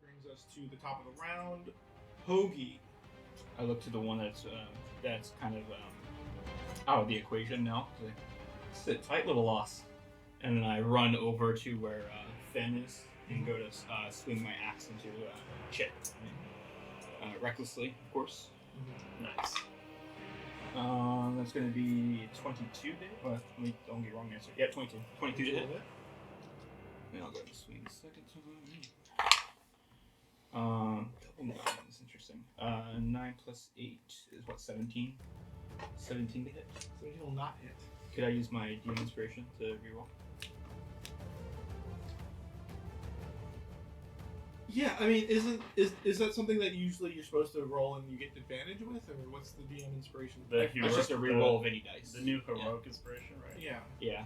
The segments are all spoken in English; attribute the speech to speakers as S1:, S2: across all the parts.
S1: Brings us to the top of the round. Hoagie.
S2: I look to the one that's kind of out of the equation now. It's a tight little loss. And then I run over to where Finn is and go to swing my axe into Chip. Recklessly, of course.
S3: Nice.
S2: That's going to be 22 to hit. Well, don't get wrong answer. Yeah, 22. 22 to hit. And I'll go to swing the second time. Couple nines, interesting. 9 plus 8 is what, 17? 17 to hit.
S1: 17 will not hit.
S2: Could I use my DM inspiration to reroll?
S1: Yeah, I mean, is that something that usually you're supposed to roll and you get advantage with, or what's the DM inspiration?
S2: It's just a reroll of any dice.
S3: The new heroic inspiration, right?
S1: Yeah.
S2: Yeah.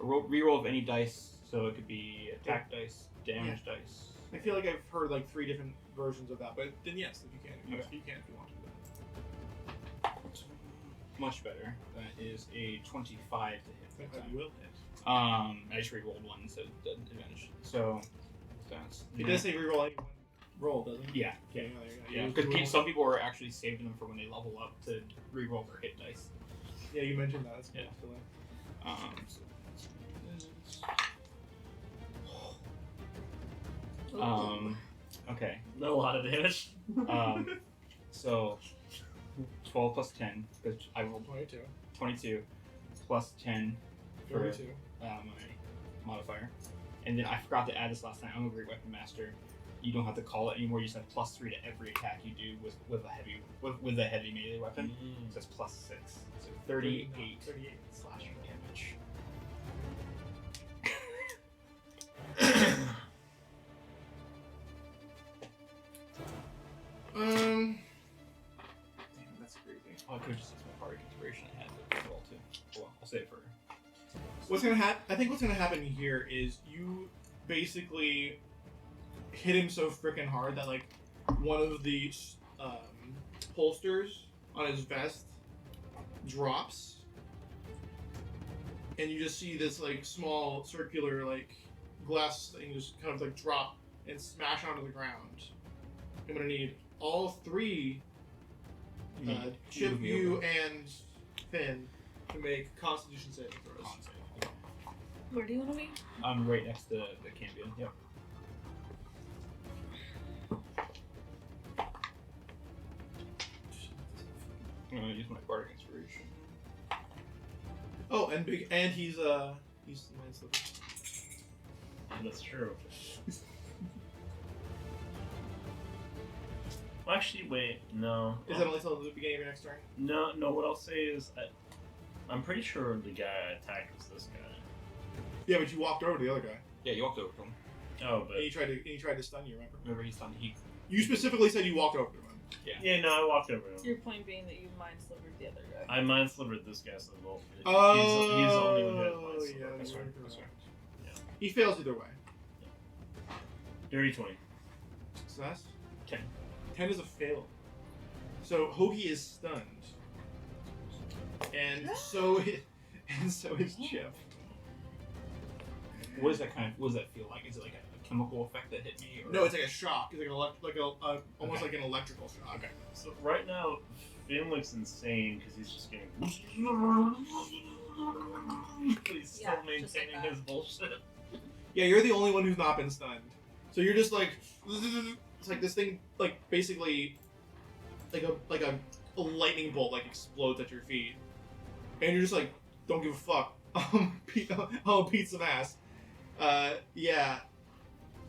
S2: A reroll of any dice, so it could be attack dice, damage dice.
S1: I feel like I've heard like 3 different versions of that, but then yes, if you can, if you want to do that.
S2: Much better. That is a 25 to hit.
S1: That will hit.
S2: I just re-rolled one, so the advantage. So that's.
S1: It does say reroll any one roll, doesn't it?
S2: Yeah.
S1: Okay,
S2: Yeah. Because some people are actually saving them for when they level up to re-roll their hit dice.
S1: Yeah, you mentioned that. That's
S2: Yeah.
S1: Cool.
S2: Okay.
S3: Not a lot of damage.
S2: So 12 plus 10, because I rolled 22 plus 10 for
S1: 32.
S2: My modifier. And then I forgot to add this last time. I'm a great weapon master. You don't have to call it anymore. You just have +3 to every attack you do with a heavy melee weapon. So that's +6. So 38 slashing damage.
S1: Damn, that's crazy.
S2: Oh, I could have just used my bardic inspiration I had to roll too. Well, I'll save it for.
S1: What's gonna happen? I think what's gonna happen here is you basically hit him so freaking hard that like one of the holsters on his vest drops, and you just see this like small circular like glass thing just kind of like drop and smash onto the ground. I'm gonna need all 3, Chip, you, and Finn, to make Constitution saving throws.
S4: Where do you want to be?
S2: I'm right next to the Cambion. Yep. I'm gonna use my bardic inspiration.
S1: Oh, and he's manslaughter.
S3: That's true. Well, actually, wait, no.
S1: Is that only till the beginning of your next turn?
S3: No. What I'll say is, I'm pretty sure the guy I attacked was this guy.
S1: Yeah, but you walked over to the other guy.
S2: Yeah, you walked over to him.
S3: Oh, but
S1: And he tried to stun you.
S2: Remember, he's stunned.
S1: You specifically said you walked over to him.
S3: yeah, no, I walked over to him.
S4: Your point being that you mind slivered the other guy.
S3: I mind slivered this guy, so he's the
S1: Oh,
S3: only one who has mind sliver.
S1: yeah,
S3: That's
S1: you're
S3: right.
S1: correct.
S3: That's right. Yeah.
S1: He fails either way.
S3: Dirty 20.
S1: Success.
S3: 10.
S1: 10 is a fail. So Hoagie is stunned, and so is Chip.
S2: What does that feel like? Is it like a chemical effect that hit me? Or?
S1: No, it's like a shock. It's like almost like an electrical shock.
S2: Okay.
S3: So right now, Finn looks insane because he's just getting. But he's still
S4: Yeah, just like
S3: maintaining
S4: that.
S3: his bullshit.
S1: Yeah, you're the only one who's not been stunned. So you're just like, it's like this thing like basically a lightning bolt like explodes at your feet, and you're just like, don't give a fuck. I'll beat some ass. Yeah.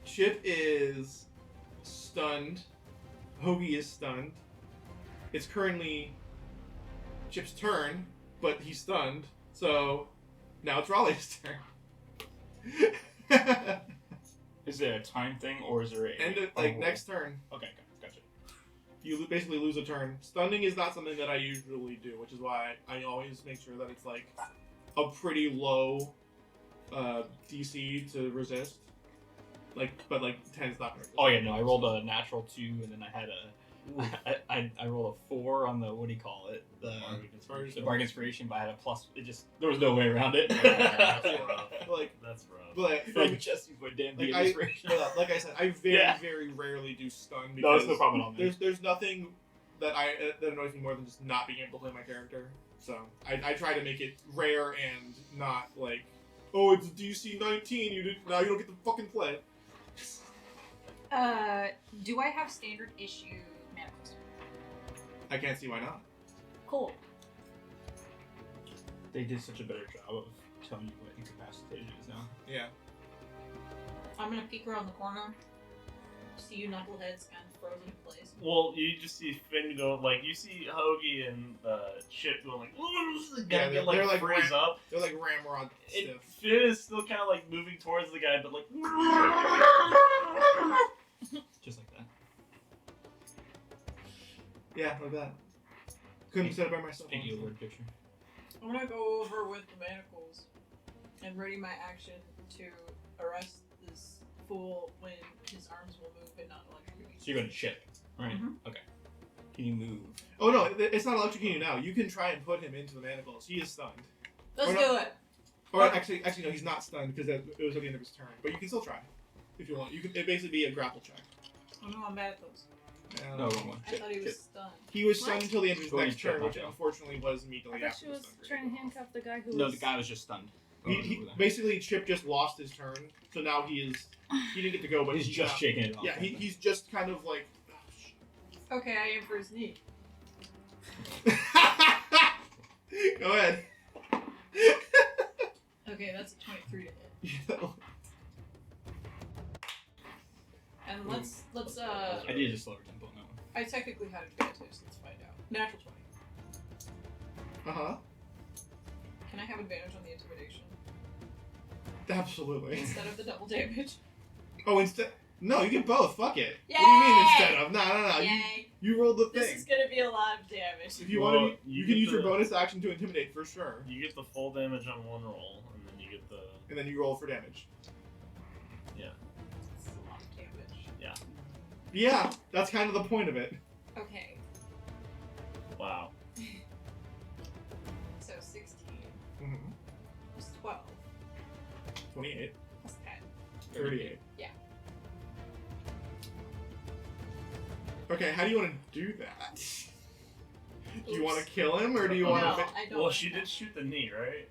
S1: Chip is stunned. Hoagie is stunned. It's currently Chip's turn, but he's stunned. So now it's Raleigh's turn.
S2: Is there a time thing or is there a
S1: next turn?
S2: Okay, gotcha.
S1: You basically lose a turn. Stunning is not something that I usually do, which is why I always make sure that it's like a pretty low DC to resist. But 10 is not gonna.
S2: Oh yeah, no, I rolled a natural 2, and then I had I rolled a 4 on the, what do you call it? The bargain inspiration, but I had a plus. There was no way around it.
S3: That's rough.
S2: But just use my damn inspiration.
S1: Like I said, I very rarely do stun because
S2: no, it's no problem at all.
S1: There's nothing that annoys me more than just not being able to play my character. So I try to make it rare and not like, oh, it's DC 19. Now you don't get to fucking play.
S5: Do I have standard issue manacles?
S1: I can't see why not.
S5: Cool.
S2: They did such a better job of telling you what incapacitated is now.
S1: Yeah.
S5: I'm gonna peek around the corner. See you knuckleheads kind of frozen in place.
S3: Well, you just see Finn go, like, you see Hoagie and Chip going like,
S1: Yeah,
S3: get
S1: they're like
S3: freeze up.
S1: They're like ramrod stiff.
S3: Finn is still kind of like moving towards the guy, but like,
S2: Just like that.
S1: Yeah, like that. Couldn't set it by myself.
S2: Thank you, word picture.
S4: I'm gonna go over with the manacles and ready my action to arrest this fool when his arms will move and not electrocute.
S2: So you're going to Chip, right?
S5: Mhm.
S2: Okay. Can you move?
S1: Oh no, it's not electrocuting now. You can try and put him into the manacles. He is stunned.
S4: Let's
S1: Or
S4: do
S1: no.
S4: it.
S1: Or actually no, he's not stunned because it was at the end of his turn. But you can still try if you want. It'd basically be a grapple check.
S4: Oh no, I'm bad at those.
S2: No, wrong one.
S4: I thought he was stunned.
S1: He was stunned until the end of his
S2: Go
S1: next
S2: ahead,
S1: turn,
S2: check,
S1: which
S2: knock out.
S1: unfortunately was immediately
S4: I thought
S1: after
S4: she
S1: the
S4: was
S1: stun
S4: trying to
S1: period.
S4: handcuff the guy who
S2: No,
S4: was...
S2: the guy was just stunned.
S1: Basically, Chip just lost his turn, so now he didn't get to go, but
S2: He's just
S1: now-
S2: shaking it off.
S1: Yeah, he's just kind of like.
S4: Okay, I aim for his knee.
S1: Go ahead.
S4: Okay, that's a 23 to hit.
S1: You
S4: And let's
S2: I did just slower tempo on that one.
S4: I technically had advantage, let's find out. Natural 20.
S1: Uh-huh.
S4: Can I have advantage on the intimidation
S1: Absolutely.
S4: instead of the double damage?
S1: Oh, instead. No, you get both. Fuck it.
S4: Yay!
S1: What do you mean instead of? No.
S4: Yay!
S1: You rolled the
S4: This
S1: thing.
S4: is gonna be a lot of damage.
S1: If you
S3: Well,
S1: want to, you can
S3: get
S1: use your
S3: the-
S1: bonus action to intimidate for sure,
S3: you get the full damage on one roll, and then you get the.
S1: and then you roll for damage.
S4: It's a lot of damage.
S1: Yeah, that's kind of the point of it.
S4: Okay,
S3: Wow.
S4: so 16
S1: Mm-hmm.
S4: plus 12
S1: 28,
S4: plus 10.
S1: 38.
S4: Yeah.
S1: Okay, how do you want to do that? Do you want to
S4: Oops.
S1: kill him, or do you
S3: No,
S1: want
S4: No,
S1: to?
S4: I don't.
S3: Well,
S4: want
S3: she
S4: that.
S3: did shoot the knee, right?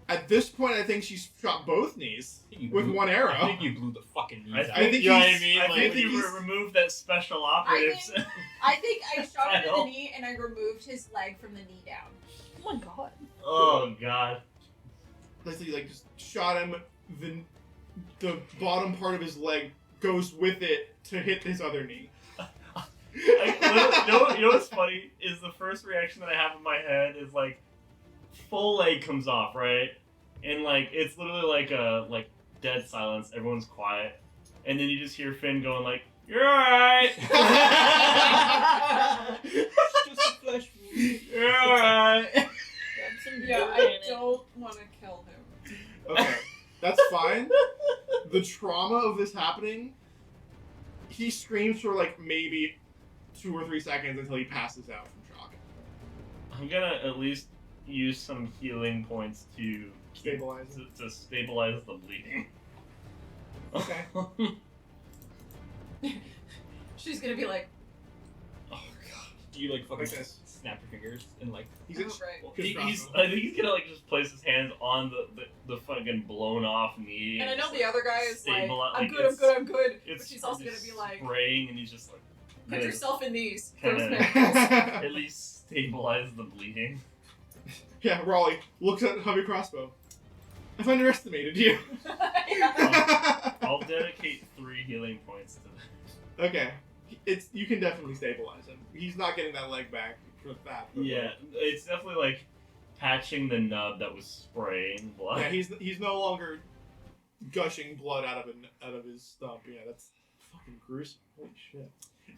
S1: At this point, I think she's shot both knees
S2: I think you
S1: with
S2: blew-
S1: one arrow.
S2: I think you blew the fucking knees out.
S1: think
S3: you know what I
S1: he's-
S3: mean.
S1: I
S3: Like,
S1: think
S3: you
S1: he's-
S3: removed that special operative.
S5: I think I shot him in
S3: Final.
S5: the knee and I removed his leg from the knee down.
S4: Oh my god.
S3: Oh god.
S1: Basically, like just shot him. The bottom part of his leg goes with it to hit his other knee.
S3: You know what's funny is the first reaction that I have in my head is like full leg comes off, right? And like it's literally like a dead silence, everyone's quiet, and then you just hear Finn going like, "You're alright."
S2: Just a flesh wound.
S3: You're alright.
S4: Yeah, I don't want to kill him.
S1: Okay, that's fine. The trauma of this happening, he screams for like maybe 2 or 3 seconds until he passes out from shock.
S3: I'm gonna at least use some healing points to
S1: Stabilize him.
S3: to stabilize the bleeding.
S1: Okay.
S4: She's gonna be like,
S3: Oh god.
S2: Do you like fucking
S1: Like this.
S2: snap your fingers and like?
S1: He's
S4: oh,
S1: a
S4: right.
S3: I think he's gonna like just place his hands on the fucking blown off knee.
S4: And I know the other guy is like,
S3: Stabilize-
S4: I'm
S3: like,
S4: good, I'm good, I'm good. But
S3: It's
S4: she's also gonna
S3: just
S4: be like,
S3: spraying, and he's just like,
S4: Put
S3: Good.
S4: yourself in these.
S3: Kinda-
S4: Those manacles.
S3: At least stabilize the bleeding.
S1: Yeah, RoY looks at heavy crossbow. I've underestimated you.
S3: I'll dedicate 3 healing points to that.
S1: Okay, you can definitely stabilize him. He's not getting that leg back for that. but-
S3: Yeah, it's definitely like patching the nub that was spraying blood.
S1: Yeah, he's no longer gushing blood out of his stump. Yeah, that's fucking gruesome. Holy shit.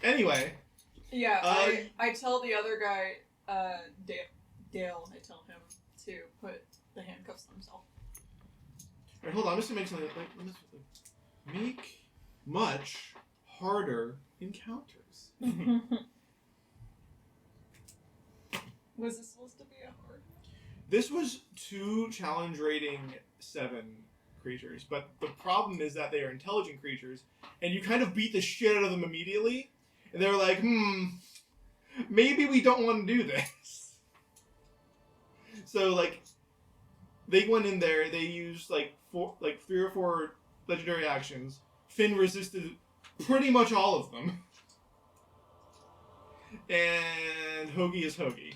S1: Anyway,
S4: Yeah, I tell the other guy, Dale, I tell him to put the handcuffs on himself.
S1: alright, hold on. I'm just gonna make something like make much harder encounters.
S4: Was this supposed to be a hard?
S1: This was 2 challenge rating 7 creatures, but the problem is that they are intelligent creatures, and you kind of beat the shit out of them immediately, and they're like, maybe we don't want to do this. So, like, they went in there, they used, 3 or 4 legendary actions. Finn resisted pretty much all of them. And Hoagie is Hoagie.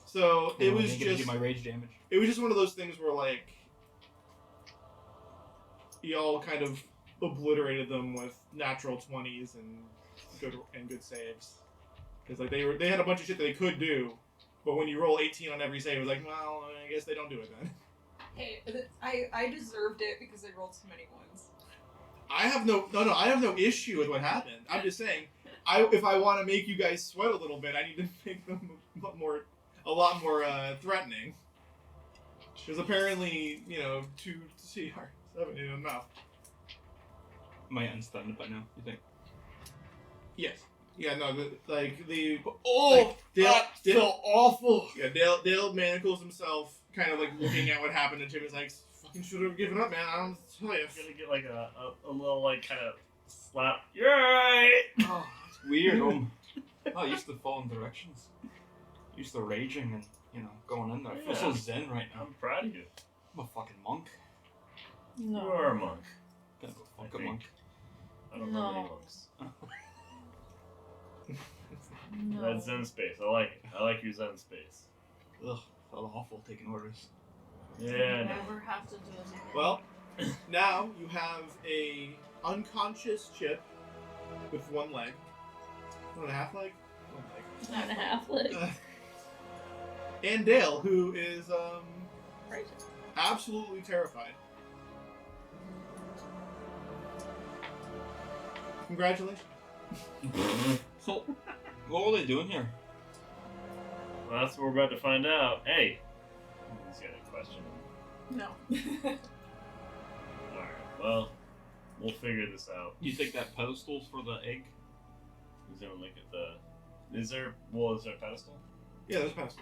S1: So, it was
S2: gonna
S1: just...
S2: do my rage damage.
S1: It was just one of those things where, like, y'all kind of obliterated them with natural 20s and good saves. Because, like, they had a bunch of shit that they could do, but when you roll 18 on every save, it was like, well, I guess they don't do it then.
S4: Hey, I deserved it because I rolled so many ones.
S1: I have no issue with what happened. I'm just saying, if I want to make you guys sweat a little bit, I need to make them a lot more threatening. Because apparently, 2 CR7 isn't enough.
S2: Am I unstunned by now, you think?
S1: Yes. Yeah, no,
S2: Oh,
S1: Dale
S2: felt awful.
S1: Yeah, Dale manacles himself, kind of like looking at what happened, and Tim is like, fucking should have given up, man. I don't tell you.
S3: I'm gonna get like a little like kind of slap. You're right.
S2: Oh, it's weird. I used to fall in directions. Used to raging and, going in there. I feel so zen right now.
S3: I'm proud of you.
S2: I'm a fucking monk.
S3: You are a monk.
S2: Gonna go fuck
S3: I
S2: a
S3: think.
S2: monk.
S3: I don't know any
S5: No.
S3: monks.
S5: No.
S3: That's Zen space. I like it. I like your Zen space.
S2: Ugh, felt awful taking orders.
S3: Yeah.
S5: Never have to do it again.
S1: Well, now you have a unconscious Chip with 1 leg. 1.5 leg? 1 leg.
S5: 9.5 legs.
S1: And Dale, who is
S5: Right.
S1: absolutely terrified. Congratulations.
S2: So, what were they doing here?
S3: Well, that's what we're about to find out. Hey, he's got a question.
S4: No.
S3: All right. Well, we'll figure this out.
S2: You think that pedestal's for the egg?
S3: He's gonna look at the. Is there a pedestal?
S1: Yeah, there's past.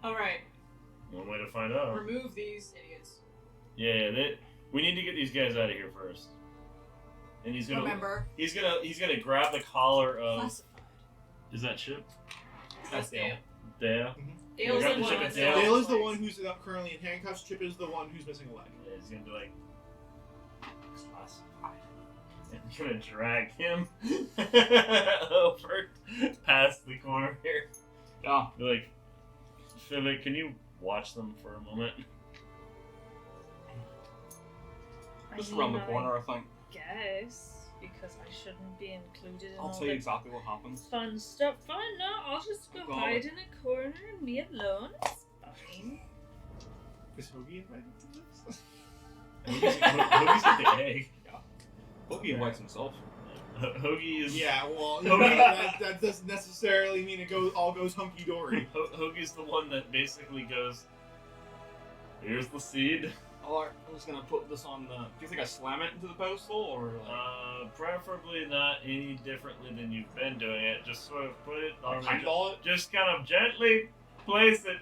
S4: Alright,
S3: One way to find out.
S4: remove these idiots.
S3: Yeah, we need to get these guys out of here first. And he's gonna
S4: Remember,
S3: he's gonna grab the collar of.
S4: classified.
S3: Is that Chip?
S4: That's Dale.
S3: Dale.
S4: Dale's
S3: got
S4: the
S3: the
S4: one
S3: Chip
S4: that's
S3: and Dale.
S1: Dale is the one who's currently in handcuffs. Chip is the one who's missing a leg.
S3: Yeah, he's gonna be like. Classified. And he's gonna drag him over past the corner here.
S2: Yeah.
S3: Be like, Fivik, can you watch them for a moment?
S2: Just around the corner, I think.
S5: Guess, because I shouldn't be included in
S2: I'll
S5: all
S2: tell you
S5: the
S2: exactly what happens.
S5: fun stuff. Fine, no, I'll just go
S2: Go on.
S5: hide in a corner and be alone. It's fine.
S1: Is Hoagie invited to this?
S3: Hoagie's got the egg.
S2: Hoagie invites himself.
S3: Hoagie is.
S1: Yeah, well,
S3: Hoagie-
S1: that doesn't necessarily mean it all goes hunky dory.
S3: Hoagie's the one that basically goes, here's the seed.
S2: Alright, I'm just gonna put this on the. Do you think I slam it into the pedestal or like.
S3: Preferably not any differently than you've been doing it. Just sort of put it on
S2: handball it?
S3: Just kind of gently place it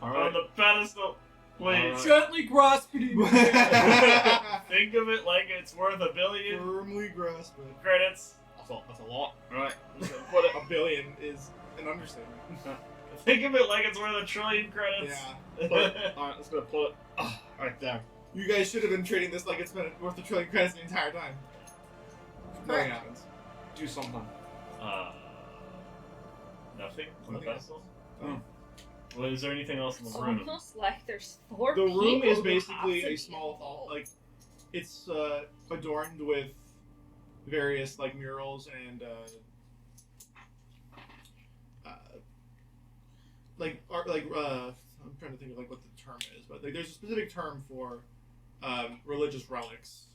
S3: on
S2: Alright.
S3: the pedestal, please.
S2: Alright.
S4: Gently grasp it.
S3: Think of it like it's worth $1 billion
S1: Firmly grasp it.
S3: credits.
S2: That's a lot. Alright.
S1: But $1 billion is an understatement.
S3: Think of it like it's worth $1 trillion credits.
S1: Yeah.
S2: Alright, let's go put it right there.
S1: You guys should have been trading this like it's been worth $1 trillion credits the entire time. Nothing
S4: Correct.
S1: happens.
S2: do something.
S3: Nothing on the
S1: Nothing
S3: pedestal.
S1: Oh.
S3: Well, is there anything else in
S6: It's
S3: the room?
S6: almost like there's 4
S1: The
S6: people
S1: room is
S6: who
S1: basically
S6: have to
S1: a
S6: be
S1: small,
S6: involved.
S1: like, it's adorned with various like murals and like art, like I'm trying to think of like what the term is, but like there's a specific term for religious relics,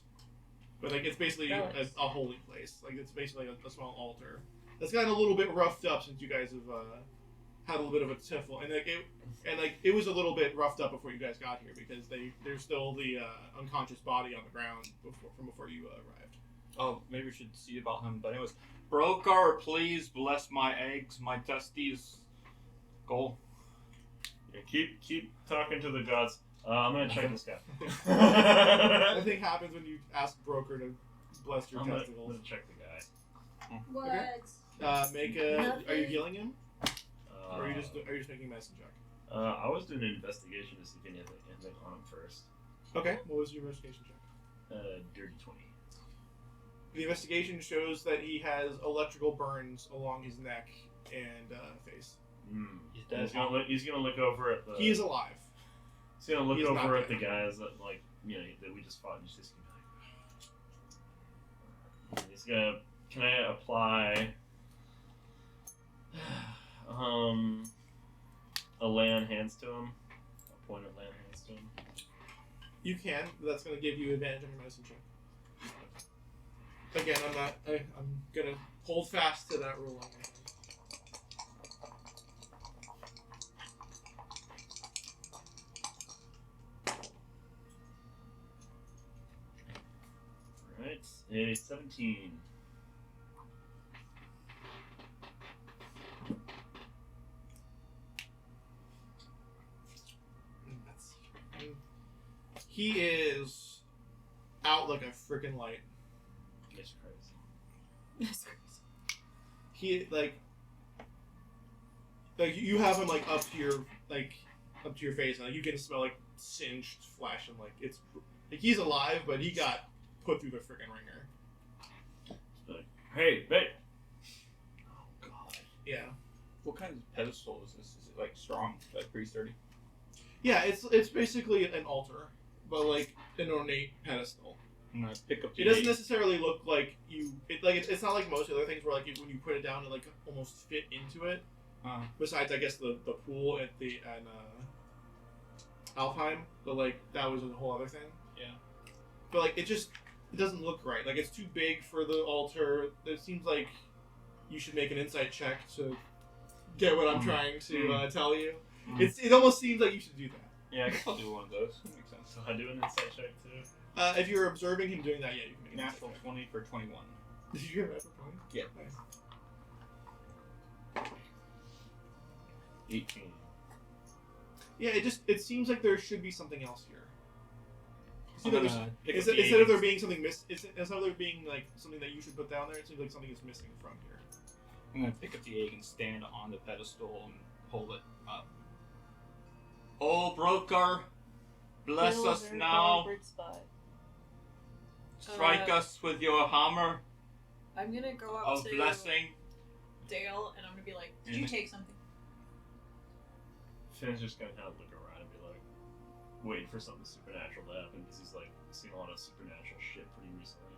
S1: but like it's basically a
S6: Relics.
S1: holy place. Like it's basically a small altar that's gotten a little bit roughed up since you guys have had a little bit of a tiffle, and it was a little bit roughed up before you guys got here because there's still the unconscious body on the ground before you arrived.
S2: Oh, maybe we should see about him. But anyways, broker, please bless my eggs, my testes. Go.
S3: Yeah, keep talking to the gods. I'm gonna check this guy.
S1: Nothing happens when you ask broker to bless your
S3: I'm gonna
S1: testicles.
S3: check the guy.
S5: What?
S1: Okay. Are you healing him, or are you just making a medicine check?
S3: I was doing an investigation to see if anything on him first.
S1: Okay. What was your investigation check?
S3: Dirty 20.
S1: The investigation shows that he has electrical burns along his neck and face.
S2: He's dead.
S3: He's gonna look over at the.
S1: He is alive.
S3: He's gonna look
S1: He is not
S3: over at the
S1: dead.
S3: guys that that we just fought, and just gonna be like. He's gonna. Can I apply? A lay on hands to him. A point of lay on hands to him.
S1: You can. But that's going to give you advantage on your medicine check. Again, I'm gonna hold fast to that rule.
S3: Right, a 17.
S1: He is out like a freaking light.
S3: That's crazy.
S6: That's crazy.
S1: He like you have him like up to your face, and like, you can smell like singed flesh, and like it's like he's alive, but he got put through the freaking ringer.
S3: Like, hey, babe.
S2: Oh god.
S1: Yeah,
S2: What kind of pedestal is this? Is it like strong? Like pretty sturdy?
S1: yeah. It's basically an altar, but like an ornate pedestal.
S2: I'm gonna pick up the
S1: It doesn't
S2: egg.
S1: necessarily look like you. It's not like most other things where like when you put it down, it like almost fit into it. Besides, I guess the pool at Alfheim, but like that was a whole other thing.
S2: Yeah.
S1: But like it doesn't look right. Like it's too big for the altar. It seems like you should make an insight check to get what I'm trying to tell you. It almost seems like you should do that.
S2: Yeah, I guess I'll do one of those. That makes sense.
S3: So I do an insight check too.
S1: If you're observing him doing that, yeah, you can make an
S2: Natural
S1: insight
S2: 20 for 21.
S1: check. Did you get a natural 20?
S2: Yeah.
S1: Nice.
S3: 18.
S1: Yeah, it seems like there should be something else here. It
S2: I'm
S1: seems like
S2: gonna pick up
S1: instead
S2: the
S1: of
S2: egg.
S1: there being something instead of there being like something that you should put down there, it seems like something is missing from here.
S2: I'm gonna pick up the egg and stand on the pedestal and hold it up. Oh, broker, bless
S6: Feels
S2: us
S6: very
S2: now.
S6: awkward spot.
S2: Strike us with your hammer
S4: I'm gonna go up
S2: of
S4: to
S2: blessing.
S4: Dale and I'm gonna be like, "Did you take something?"
S3: Finn's just gonna kind of look around and be like, waiting for something supernatural to happen because he's like seen a lot of supernatural shit pretty recently.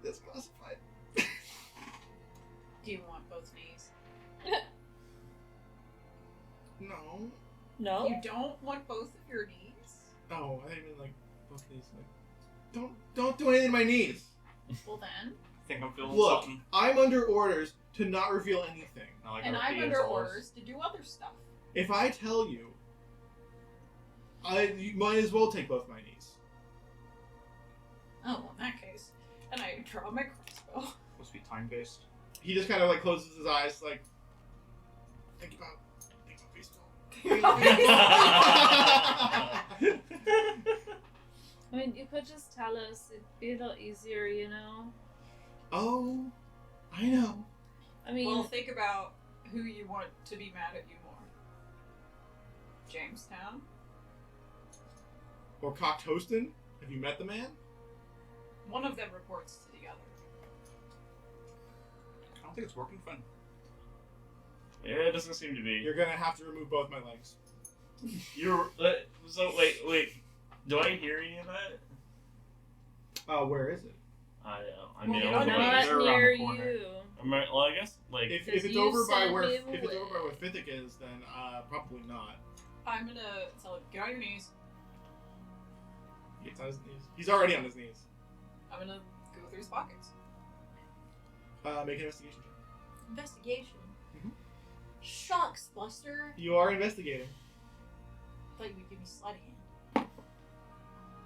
S1: That's classified.
S5: Do you want both knees?
S1: No.
S6: No?
S5: You don't want both of your knees?
S1: Oh, I didn't mean like both knees. Like, don't do anything to my knees.
S5: Well then.
S2: I think I'm feeling
S1: Look,
S2: something.
S1: I'm under orders to not reveal anything.
S2: I like
S5: And
S2: our
S5: I'm
S2: ideas
S5: under
S2: always.
S5: orders to do other stuff.
S1: If I tell you, you might as well take both my knees.
S5: Oh, well, in that case. And I draw my crossbow.
S2: Supposed to be time based.
S1: He just kind of like closes his eyes, like think about baseball.
S6: I mean, you could just tell us. It'd be a little easier, you know?
S1: Oh, I know.
S6: I mean,
S4: Well, think about who you want to be mad at you more. Jamestown?
S1: Or Cocktoastin. Have you met the man?
S4: One of them reports to the other.
S2: I don't think it's working fine.
S3: Yeah, it doesn't seem to be.
S1: You're gonna have to remove both my legs.
S3: You're so wait. Do I hear any of that?
S1: Where is it?
S3: I
S4: Well,
S3: mean,
S4: you
S3: on the
S4: don't
S3: way.
S6: Not
S2: they're around
S6: near
S2: the corner.
S6: you.
S3: Well, I guess like
S1: If
S6: Because
S1: it's
S6: you
S1: over by
S6: sent
S1: where
S6: him
S1: Fithic is, then probably not.
S4: I'm gonna tell him, get on your knees.
S1: He's on his knees. He's already on his knees.
S4: I'm gonna go through his pockets.
S1: Make an investigation check.
S5: Investigation.
S1: Mhm.
S5: Shucks, Buster.
S1: You are investigating.
S5: I thought you would give me sleight of hand.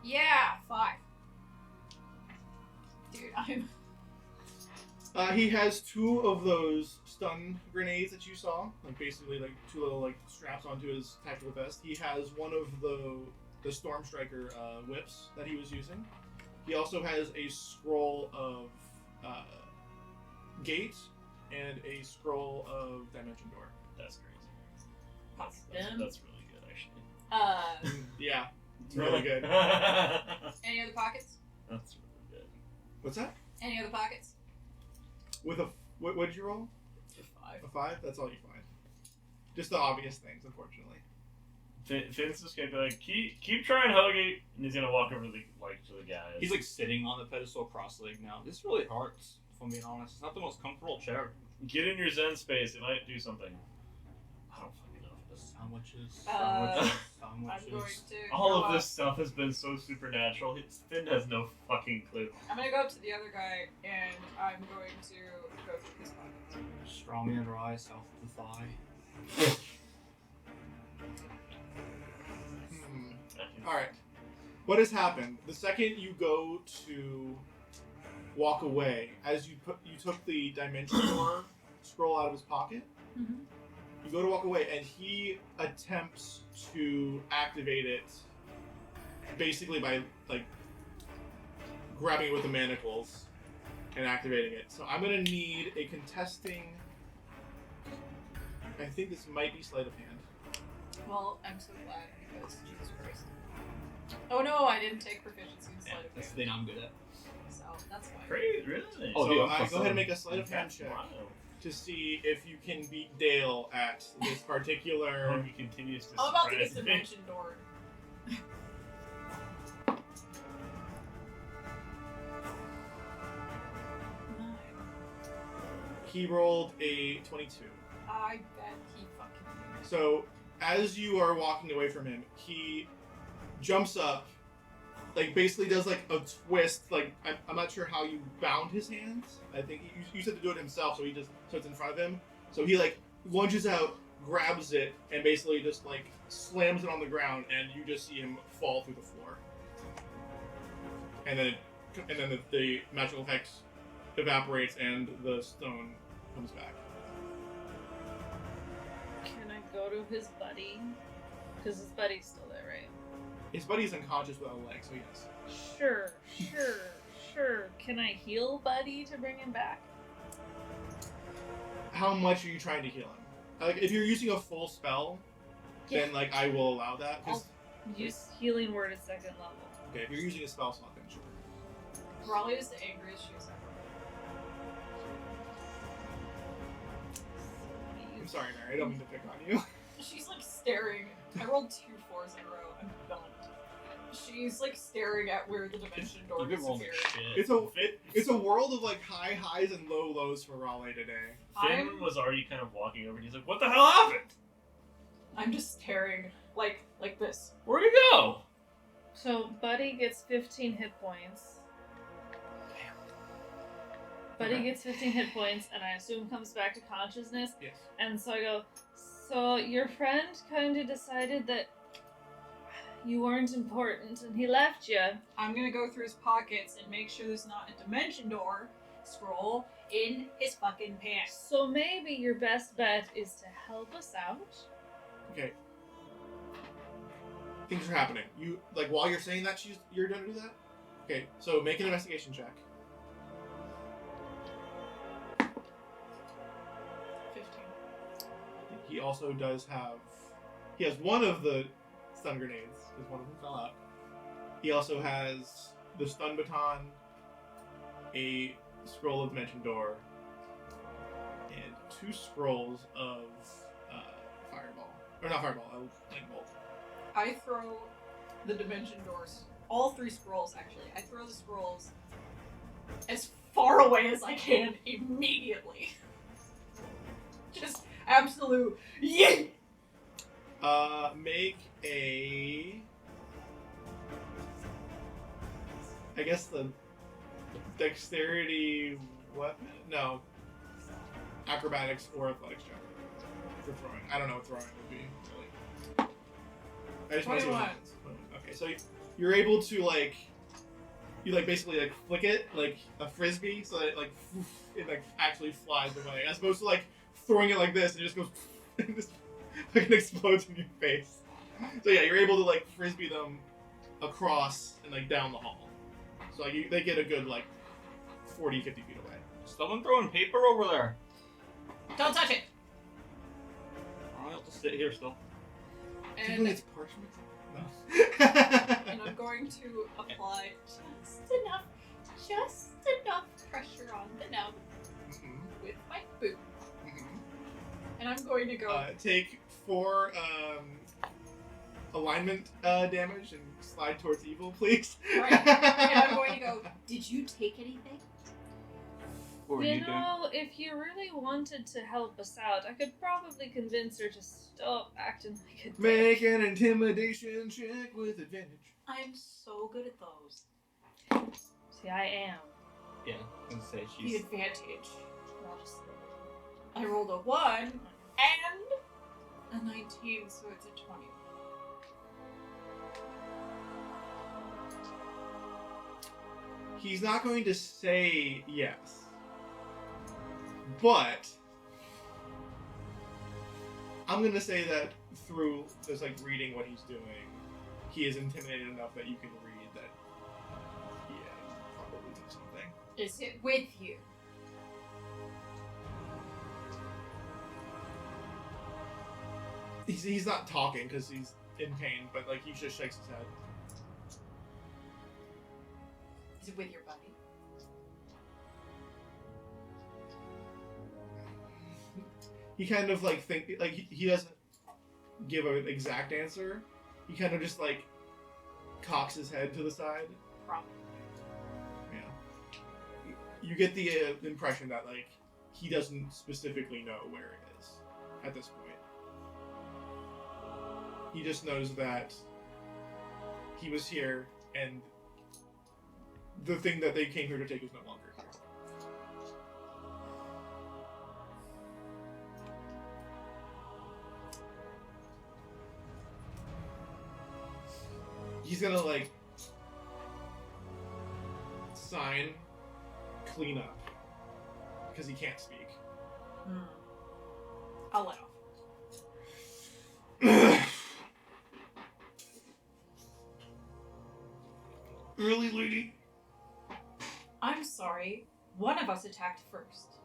S5: Yeah, 5. Dude, I'm.
S1: He has 2 of those stun grenades that you saw, like basically like 2 little like straps onto his tactical vest. He has one of the Storm Striker whips that he was using. He also has a scroll of gate and a scroll of dimension door.
S3: that's crazy.
S5: Them.
S3: That's really good, actually.
S1: Yeah, it's really good.
S4: Any other pockets?
S3: That's really good.
S1: What's that?
S4: Any other pockets?
S1: With a what did you roll?
S4: A 5.
S1: A 5? That's all you find. Just the obvious things, unfortunately.
S3: Finn's just gonna be like, keep trying, Hoagie, and he's gonna walk over to the guys.
S2: He's like sitting on the pedestal cross-legged now. This really hurts, if I'm being honest. It's not the most comfortable chair.
S3: Get in your Zen space. It might do something. I don't fucking know.
S2: The sandwiches.
S4: I'm going
S2: Sandwiches.
S4: to.
S3: All
S4: go
S3: of
S4: up.
S3: this stuff has been so supernatural. Finn has no fucking clue.
S4: I'm gonna go up to the other guy and I'm going to go through his pockets.
S2: Strongly under eye, south of the thigh.
S1: Alright. What has happened? The second you go to walk away, as you took the dimension door scroll out of his pocket,
S5: Mhm.
S1: you go to walk away and he attempts to activate it basically by like grabbing it with the manacles and activating it. So I'm gonna need a contesting. I think this might be sleight of hand.
S4: Well, I'm so glad because Jesus Christ. Oh no, I didn't take proficiency in sleight of
S2: That's
S4: hand.
S2: the thing I'm good at.
S4: So that's fine.
S3: Great, really?
S2: Oh,
S1: So
S2: dude,
S1: go ahead and
S2: awesome.
S1: make a sleight of hand check
S3: Wow.
S1: to see if you can beat Dale at this particular.
S3: Hoagie continues to
S4: I'm about to get
S3: surprise me.
S4: dimension door.
S1: He rolled a 22.
S4: I bet he fucking did.
S1: So as you are walking away from him, he jumps up, like basically does like a twist. Like I'm not sure how you bound his hands. I think you said to do it himself, so it's in front of him. So he like lunges out, grabs it, and basically just like slams it on the ground, and you just see him fall through the floor. And then the magical effect evaporates, and the stone comes back.
S6: Can I go to his buddy? Because his buddy's still there, right?
S1: His buddy's unconscious without a leg, so yes.
S6: Sure. Can I heal Buddy to bring him back?
S1: How much are you trying to heal him? Like, if you're using a full spell, then like I will allow that. 'Cause-
S6: Use healing word at 2nd level.
S1: okay, if you're using a spell slot, then sure.
S4: Raleigh is the angriest she's ever
S1: I'm sorry, Mary. I don't mean to pick on you.
S4: been. She's like staring. I rolled 2 4s in a row. I'm done. She's like staring at where the dimension door
S2: You've been rolling
S4: disappeared.
S2: shit.
S1: It's a world of like high highs and low lows for Raleigh today.
S3: Finn was already kind of walking over and he's like, what the hell happened?
S4: I'm just staring like this.
S3: Where'd he go?
S6: So Buddy gets 15 hit points. Buddy
S1: Okay.
S6: gets 15 hit points, and I assume comes back to consciousness.
S1: Yes.
S6: And so I go, so your friend kind of decided that you weren't important, and he left you.
S4: I'm gonna go through his pockets and make sure there's not a dimension door scroll in his fucking pants.
S6: So maybe your best bet is to help us out.
S1: Okay. Things are happening. You like while you're saying that you're gonna do that? Okay, so make an investigation check.
S4: 15.
S1: He also does have. He has one of the stun grenades because one of them fell out. He also has the stun baton a scroll of Dimension Door, and 2 scrolls of Fireball. Or not Fireball, Lightning Bolt.
S4: I throw the dimension doors, all 3 scrolls actually. I throw the scrolls as far away as I can immediately. Just absolute yeet!
S1: Make a... I guess the dexterity... What? No. Acrobatics or athletics check for throwing. I don't know what throwing would be, really. I just want to see what
S4: 21.
S1: happens. Okay, so you're able to, like... You, like, basically, like, flick it like a frisbee so that it, like, actually flies away. As opposed to, like, throwing it like this and it just goes... and just fucking explodes in your face. So yeah, you're able to, like, frisbee them across and, like, down the hall. So, like, they get a good, like, 40, 50 feet away.
S2: Someone throwing paper over there.
S5: Don't touch it!
S2: Alright, I'll just sit here still.
S4: And,
S1: it's parchment? No.
S4: and I'm going to apply
S5: just enough pressure on the nub
S4: with my boot.
S1: Mhm.
S4: And I'm going to go.
S1: Take 4 alignment damage and slide towards evil, please.
S4: Right. And I'm going to go, did you take anything?
S2: What were
S6: You
S2: you
S6: know, if you really wanted to help us out, I could probably convince her to stop acting like a dick.
S1: Make an intimidation check with advantage.
S5: I'm so good at those.
S6: See, I am.
S2: doing? Yeah, I was gonna say
S4: The
S2: she's.
S4: advantage.
S6: I'll just...
S4: I rolled a 1 and a 19, so it's a 20.
S1: He's not going to say yes. But I'm going to say that through just, like, reading what he's doing, he is intimidated enough that you can read that he probably took something.
S4: Is it with you?
S1: He's not talking because he's in pain, but, like, he just shakes his head.
S4: Is it with your buddy?
S1: He kind of, like, he doesn't give an exact answer. He kind of just, like, cocks his head to the side.
S4: Probably.
S1: Yeah. You get the impression that, like, he doesn't specifically know where it is at this point. He just knows that he was here, and the thing that they came here to take is no longer here. He's gonna, like, sign clean up because he can't speak.
S4: I'll let off.
S1: Really, lady?
S4: I'm sorry. One of us attacked first.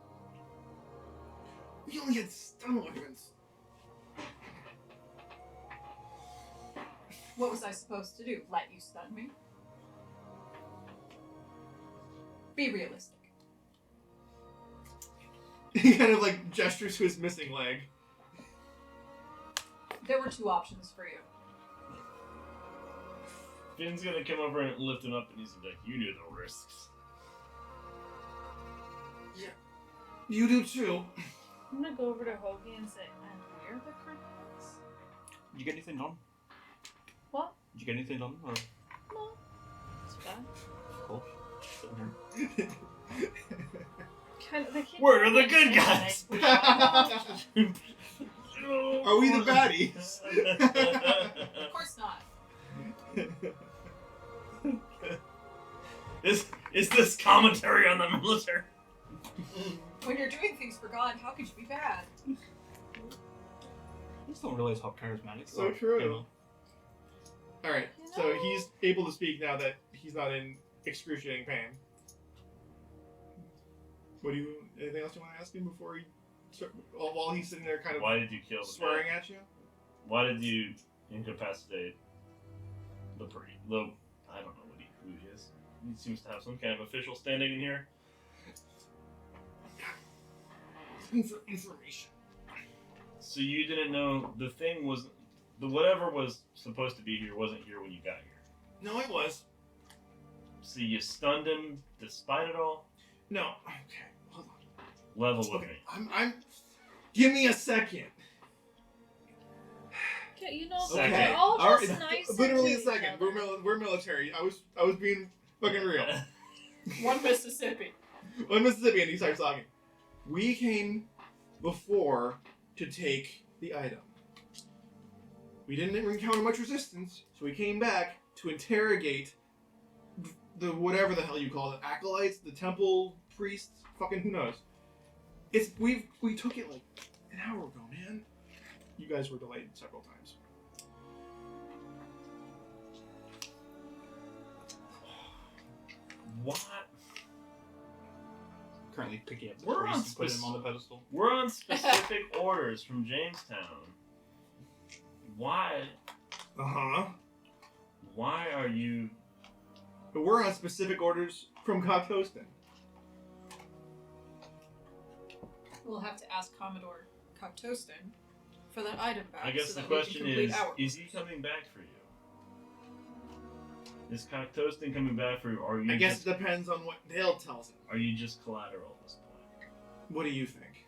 S1: We only had stun weapons.
S4: What was I supposed to do? Let you stun me? Be realistic.
S1: He kind of, like, gestures to his missing leg.
S4: There were 2 options for you.
S3: Finn's gonna come over and lift him up, and he's gonna be like, "You knew the risks."
S1: Yeah. You do too.
S6: I'm gonna go over to Hoagie and say, and we're the criminals?
S2: Did you get anything done?
S6: What?
S2: Did you get anything done? Or...
S6: No. It's fine.
S2: Cool. Sitting here.
S6: Kind of, they keep
S3: Where are the good
S6: saying
S3: guys?
S6: that.
S1: Are we the baddies?
S4: Of course not.
S3: Is this commentary on the military?
S4: When you're doing things for God, how could you be bad?
S2: I just don't realize how charismatic.
S1: So
S2: or,
S1: true.
S2: You know.
S1: Alright,
S6: You
S1: so
S6: know-
S1: he's able to speak now that he's not in excruciating pain. Anything else you want to ask him before while he's sitting there kind of
S3: Why did you kill the
S1: swearing
S3: man?
S1: at you?
S3: Why did you incapacitate the priest? I don't know who he is. he seems to have some kind of official standing in here.
S1: Information.
S3: So you didn't know the thing was, the whatever was supposed to be here wasn't here when you got here.
S1: No, it was.
S3: So you stunned him despite it all?
S1: No. Okay, hold on.
S3: Level with
S1: Okay,
S3: me.
S1: I'm. Give me a second.
S6: Okay, you know,
S3: Second.
S6: we're all
S1: All
S6: just
S1: right,
S6: nice.
S1: literally
S6: to
S1: a
S6: each
S1: second.
S6: other.
S1: We're military. I was being fucking real.
S4: One Mississippi.
S1: One Mississippi, and he starts talking. We came before to take the item. We didn't encounter much resistance, so we came back to interrogate the whatever the hell you call it, acolytes, the temple priests, fucking who knows. We took it like an hour ago, man. You guys were delayed several times.
S3: What?
S2: Currently picking up the
S3: We're
S2: priest
S3: on
S2: and putting him
S3: spec-
S2: on the pedestal.
S3: We're on specific orders from Jamestown. Why?
S1: Uh-huh.
S3: Why are you...
S1: But we're on specific orders from Cocktoaston.
S4: We'll have to ask Commodore Cocktoaston for that item back.
S3: I guess
S4: so
S3: the
S4: that we can
S3: question
S4: complete
S3: is
S4: our
S3: he coming back for you? Is Cocktoaston coming back for you, or are you
S1: I guess
S3: just,
S1: it depends on what Dale tells him.
S3: are you just collateral at this point?
S1: What do you think?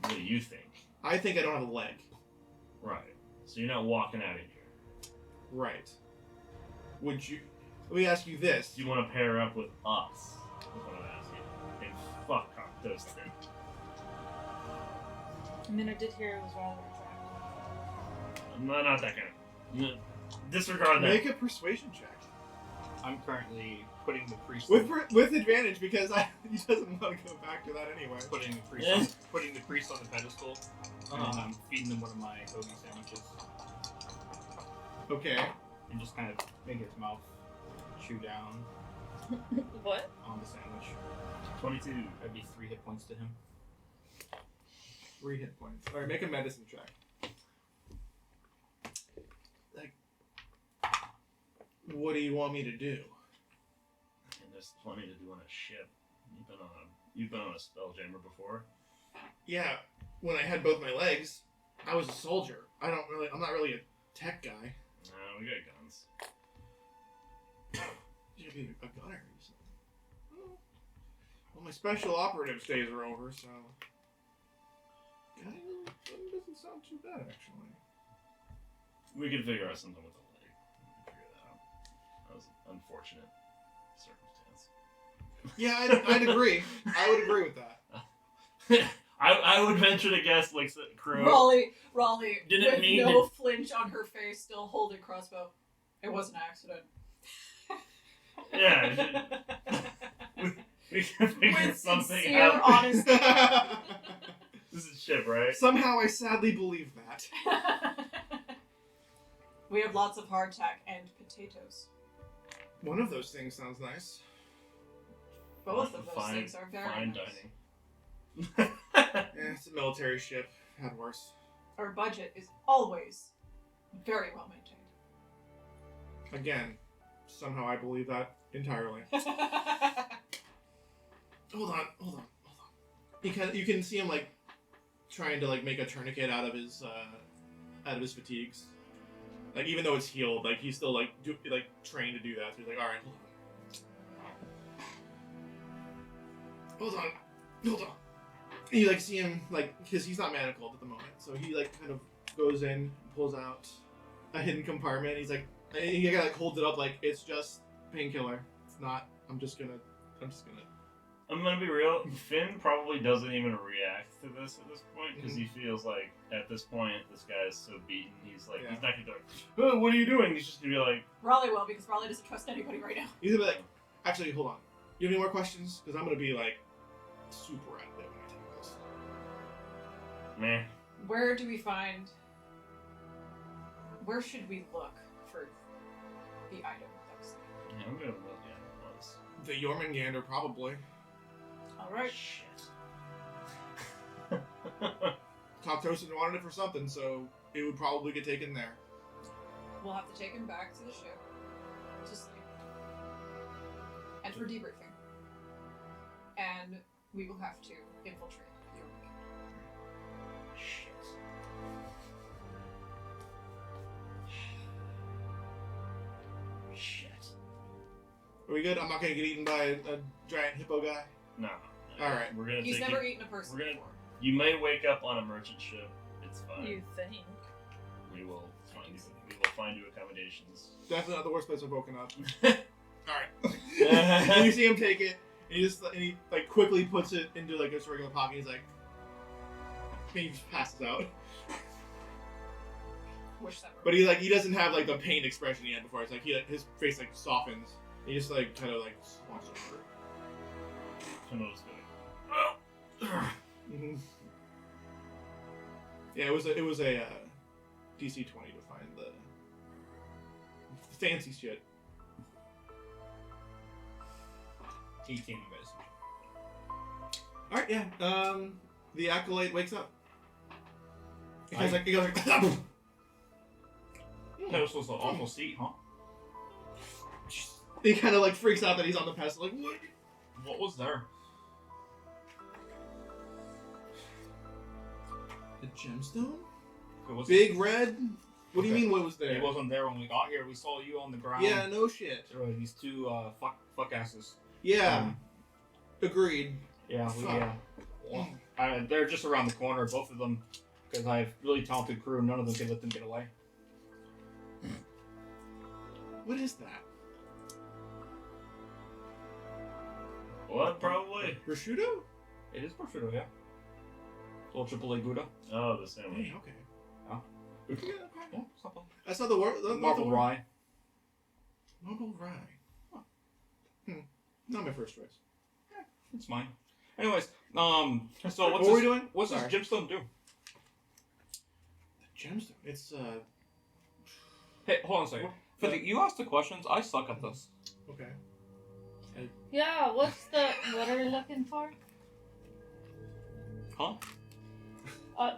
S3: What do you think?
S1: I think I don't have a leg.
S3: Right. So you're not walking out of here.
S1: Right. Would you... Let me ask you this.
S3: Do you want to pair up with us? That's what I'm asking. And fuck Cocktoaston.
S6: I mean, I did hear it was rather attractive.
S3: Not that kind of... No, disregard that.
S1: Make a persuasion check.
S2: I'm currently putting the priest
S1: With advantage, because he doesn't want to go back to that anyway.
S2: putting the priest putting the priest on the pedestal, and I'm feeding him one of my hoagie sandwiches,
S1: Okay.
S2: and just kind of make his mouth chew down
S6: What?
S2: on the sandwich.
S3: 22.
S2: That'd be 3 hit points to him.
S1: 3 hit points. Alright, make a medicine check. Like, what do you want me to do?
S3: And there's plenty to do on a ship. You've been on a spelljammer before.
S1: Yeah, when I had both my legs, I was a soldier. I'm not really a tech guy.
S3: We got guns.
S1: You should be a gunner or something. Well, my special operative days are over, so... Gunning doesn't sound too bad, actually.
S3: We could figure out something with the leg. We could figure that out. That was an unfortunate circumstance.
S1: Yeah, I'd agree. I would agree with that.
S3: I would venture to guess, like, crew.
S4: Raleigh,
S3: Didn't
S4: with
S3: mean
S4: no flinch on her face, still holding crossbow. It was an accident.
S3: Yeah. We can figure
S4: With
S3: something
S4: sincere
S3: out.
S4: honesty.
S3: This is ship, right?
S1: Somehow I sadly believe that.
S4: We have lots of hardtack and potatoes.
S1: One of those things sounds nice.
S4: Both of those
S3: Fine-
S4: things are very
S3: fine
S4: nice.
S3: dining.
S1: Yeah, it's a military ship. Had worse.
S4: Our budget is always very well maintained.
S1: Again, somehow I believe that entirely. Hold on. You can see him like trying to like make a tourniquet out of his fatigues. Like even though it's healed, like he's still like trained to do that. So he's like, all right, hold on. And you like see him like because he's not manacled at the moment, so he like kind of goes in, pulls out a hidden compartment. He's like, he like holds it up like it's just painkiller. It's not. I'm just gonna.
S3: I'm gonna be real. Finn probably doesn't even react to this at this point because he feels like at this point this guy is so beaten. He's like he's not gonna be like, oh, what are you doing? He's just gonna be like,
S4: Raleigh will, because Raleigh doesn't trust anybody right now.
S1: He's gonna be like, actually, hold on. You have any more questions? Because I'm gonna be like super out of it when I take this.
S3: meh.
S4: Where do we find... Where should we look for the item that was there?
S3: Yeah, I'm gonna look at it once.
S1: The Jormungandr, probably.
S4: Alright.
S3: Shit.
S1: Cocktoaston wanted it for something, so it would probably get taken there.
S4: We'll have to take him back to the ship to sleep. for debriefing. And we will have to infiltrate your weekend.
S2: Shit. Shit.
S1: Are we good? I'm not gonna get eaten by a giant hippo guy.
S3: No.
S1: All right.
S3: We're gonna
S4: He's
S3: take
S4: never
S3: you.
S4: eaten a person
S3: we're gonna-
S4: before.
S3: You may wake up on a merchant ship. It's fine.
S6: You think?
S3: We will find you. We will find you accommodations.
S1: Definitely not the worst place I've woken up. All right. And you see him take it, and he like quickly puts it into like his regular pocket. He's like, and he just passes out.
S4: Wish that were.
S1: But he doesn't have like the pain expression he had before. It's like his face like softens. He just like kind of like swamps over.
S3: Komodo's going.
S1: Mm-hmm. Yeah, it was a DC 20 to find the fancy shit.
S2: 18 you guys.
S1: All right, yeah. The acolyte wakes up. He goes like,
S2: This was an awful seat, huh?
S1: he kind of like freaks out that he's on the pedestal. Like, what?
S2: What was there?
S1: The gemstone?
S2: It was
S1: Big red? What do you
S2: Okay.
S1: mean? What was there?
S2: It wasn't there when we got here. We saw you on the ground.
S1: Yeah, no shit.
S2: There were these two fuck asses.
S1: Yeah, agreed.
S2: Yeah, we
S1: Fuck.
S2: they're just around the corner, both of them, because I have really talented crew. None of them can let them get away.
S1: What is that?
S3: What? Probably.
S1: Prosciutto?
S2: It is prosciutto, yeah. Little triple A Gouda.
S3: Oh, the sandwich.
S1: Hey, okay.
S2: Oh.
S1: Yeah, okay.
S2: Yeah, something.
S1: That's not the word.
S2: Marble rye.
S1: Marble rye. Huh. Not my first choice.
S2: It's mine. Anyways, so what's
S1: What were we doing?
S2: What's
S1: Sorry.
S2: this gemstone do?
S1: The gemstone. It's
S2: Hey, hold on a second. You asked the questions. I suck at this.
S1: okay.
S6: Yeah, what are you looking for?
S2: Huh?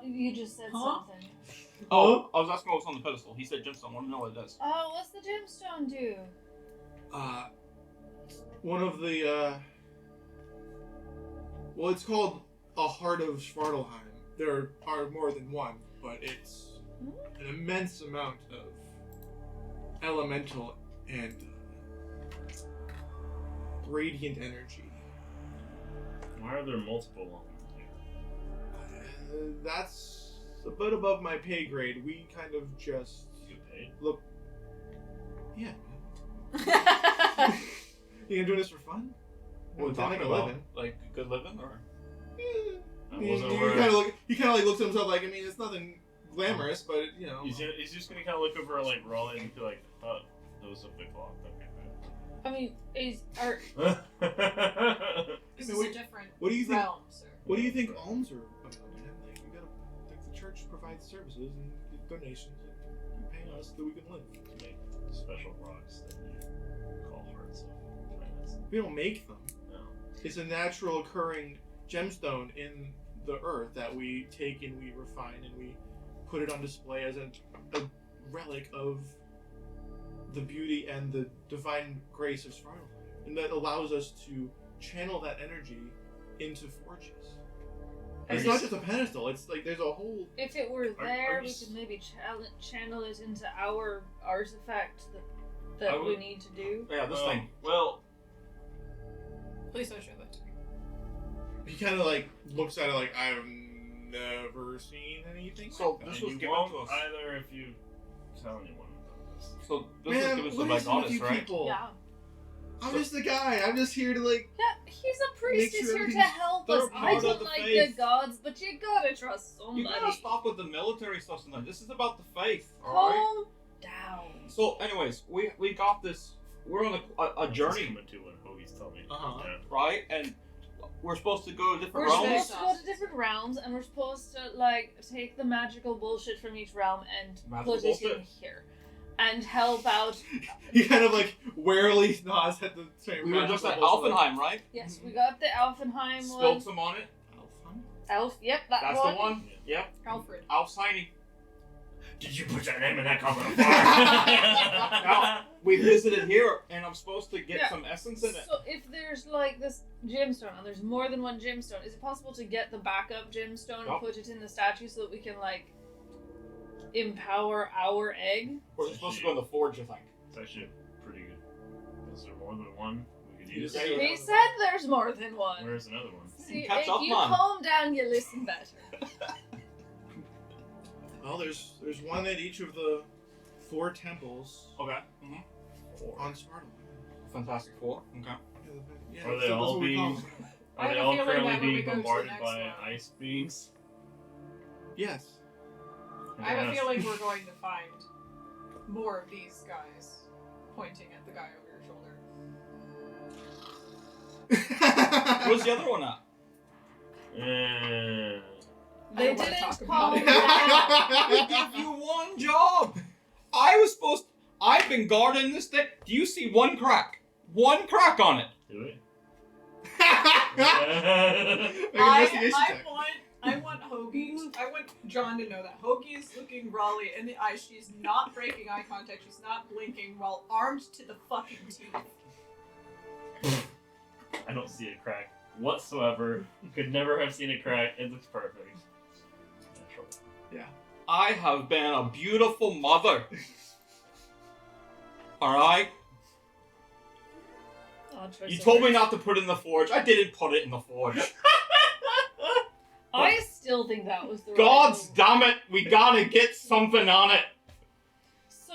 S6: You just said
S4: Huh?
S6: something.
S2: Oh, I was asking what's on the pedestal. He said gemstone. I want to know what it does.
S6: Oh, what's the gemstone do?
S1: One of the well, it's called a Heart of Svartalfheim. There are more than one, but it's an immense amount of elemental and radiant energy.
S3: Why are there multiple on here?
S1: That's a bit above my pay grade. We kind of just
S3: You get paid?
S1: look. Yeah. You gonna do this for fun?
S2: What are we
S1: Don't
S2: talking
S1: make a
S2: about?
S1: living.
S2: Like good living, or?
S3: That
S1: He
S3: wasn't
S1: kind
S3: where.
S1: of looks at himself like, I mean, it's nothing glamorous, but you know.
S3: He's just gonna kind of look over like Roy and be like, "Oh, that was a big clock."
S6: I mean,
S3: Okay.
S4: This
S1: I
S4: is
S1: mean,
S4: a different
S1: what do you think?
S4: realm, sir.
S1: What do you think alms are about, man? Like, you gotta, like, the church provides services and donations, and you pay us so that we can live.
S3: Make special rocks that you call hearts of planets.
S1: We don't make them.
S3: No.
S1: It's a natural occurring gemstone in the earth that we take and we refine and we put it on display as a relic of the beauty and the divine grace of Svartalfheim. And that allows us to channel that energy into forges. It's not just a pedestal, it's like there's a whole...
S6: if it were
S3: Are
S6: there,
S3: you
S6: we could maybe channel it into our artifact that
S2: I
S6: we
S2: would-
S6: need to do.
S2: Yeah, this thing.
S3: Well,
S4: Please don't show that to me.
S1: He kind of like looks at it like, I've never seen anything
S2: So
S1: like
S2: this
S1: that.
S2: was
S3: you
S2: given
S3: won't
S2: to us.
S3: either if you tell anyone about this.
S2: So this
S1: Man,
S2: was given to
S1: what
S2: by
S1: is it with
S2: goddess,
S1: you
S2: right?
S1: people?
S6: Yeah.
S1: I'm just the guy. I'm just here to like...
S6: Yeah, he's a priest.
S1: Make
S6: He's
S1: sure
S6: here to
S1: everything's-
S6: help
S2: they're
S6: us. I
S2: part of
S6: don't
S2: the
S6: like
S2: faith.
S6: the gods, but you gotta trust somebody.
S2: You gotta stop with the military stuff tonight. This is about the faith, alright?
S6: Calm down.
S2: So, anyways, we got this. We're on a journey,
S3: Coming to when Hoagie's telling me.
S1: Uh-huh.
S3: Yeah.
S2: right? And we're supposed to go to different
S6: We're
S2: realms.
S6: supposed to go to different realms, and we're supposed to like take the magical bullshit from each realm and
S2: Magical
S6: put it in
S2: bullshit?
S6: here, and help out.
S1: He kind of like warily nods at the same.
S2: We were just at Alfenheim, right?
S6: Yes, we got the Alfenheim one.
S2: Spilled some on it.
S6: Alf. Yep, that
S2: That's
S6: one.
S2: the one. Yep.
S4: Alfred.
S2: Alf's tiny.
S3: Did you put your name in that cover?
S2: Now, we visited here, and I'm supposed to get some essence in it.
S6: So if there's like this gemstone, and there's more than one gemstone, is it possible to get the backup gemstone and put it in the statue so that we can like empower our egg?
S2: Or is it supposed to go in the forge, I think?
S3: It's actually pretty good. Is there more than one we could use?
S6: He said there's more than one.
S3: Where's another one?
S6: See,
S2: Catch
S6: if
S2: up,
S6: you
S2: man.
S6: calm down, you listen better.
S1: Well, there's one at each of the 4 temples
S2: Okay.
S1: on Svartalfheim.
S2: Fantastic Four. Okay.
S1: Yeah,
S3: Are they
S1: that's
S3: all
S1: what we call
S3: being?
S1: them.
S4: I
S3: Are
S4: have
S3: they
S4: a
S3: all
S4: feeling
S3: currently
S4: that when we
S3: being
S4: go to the
S3: bombarded
S4: next
S3: by
S4: one-
S3: ice beings?
S1: Yes.
S4: I have a feeling we're going to find more of these guys pointing at the guy over your shoulder.
S2: Where's the other one at?
S4: I
S6: They
S4: don't wanna
S6: didn't
S4: talk
S6: call
S4: about
S6: me
S4: it.
S6: that.
S2: We give you one job. I've been guarding this thing. Do you see one crack? One crack on it.
S3: Do it.
S4: I want Hoagie. I want John to know that Hoagie is looking Raleigh in the eye. She's not breaking eye contact. She's not blinking while armed to the fucking teeth.
S3: I don't see a crack whatsoever. Could never have seen a crack. It looks perfect. Natural.
S2: I have been a beautiful mother. Alright? You told me not to put it in the forge. I didn't put it in the forge.
S6: I still think that was the right
S2: God's
S6: move.
S2: damn it, we gotta get something on it.
S6: So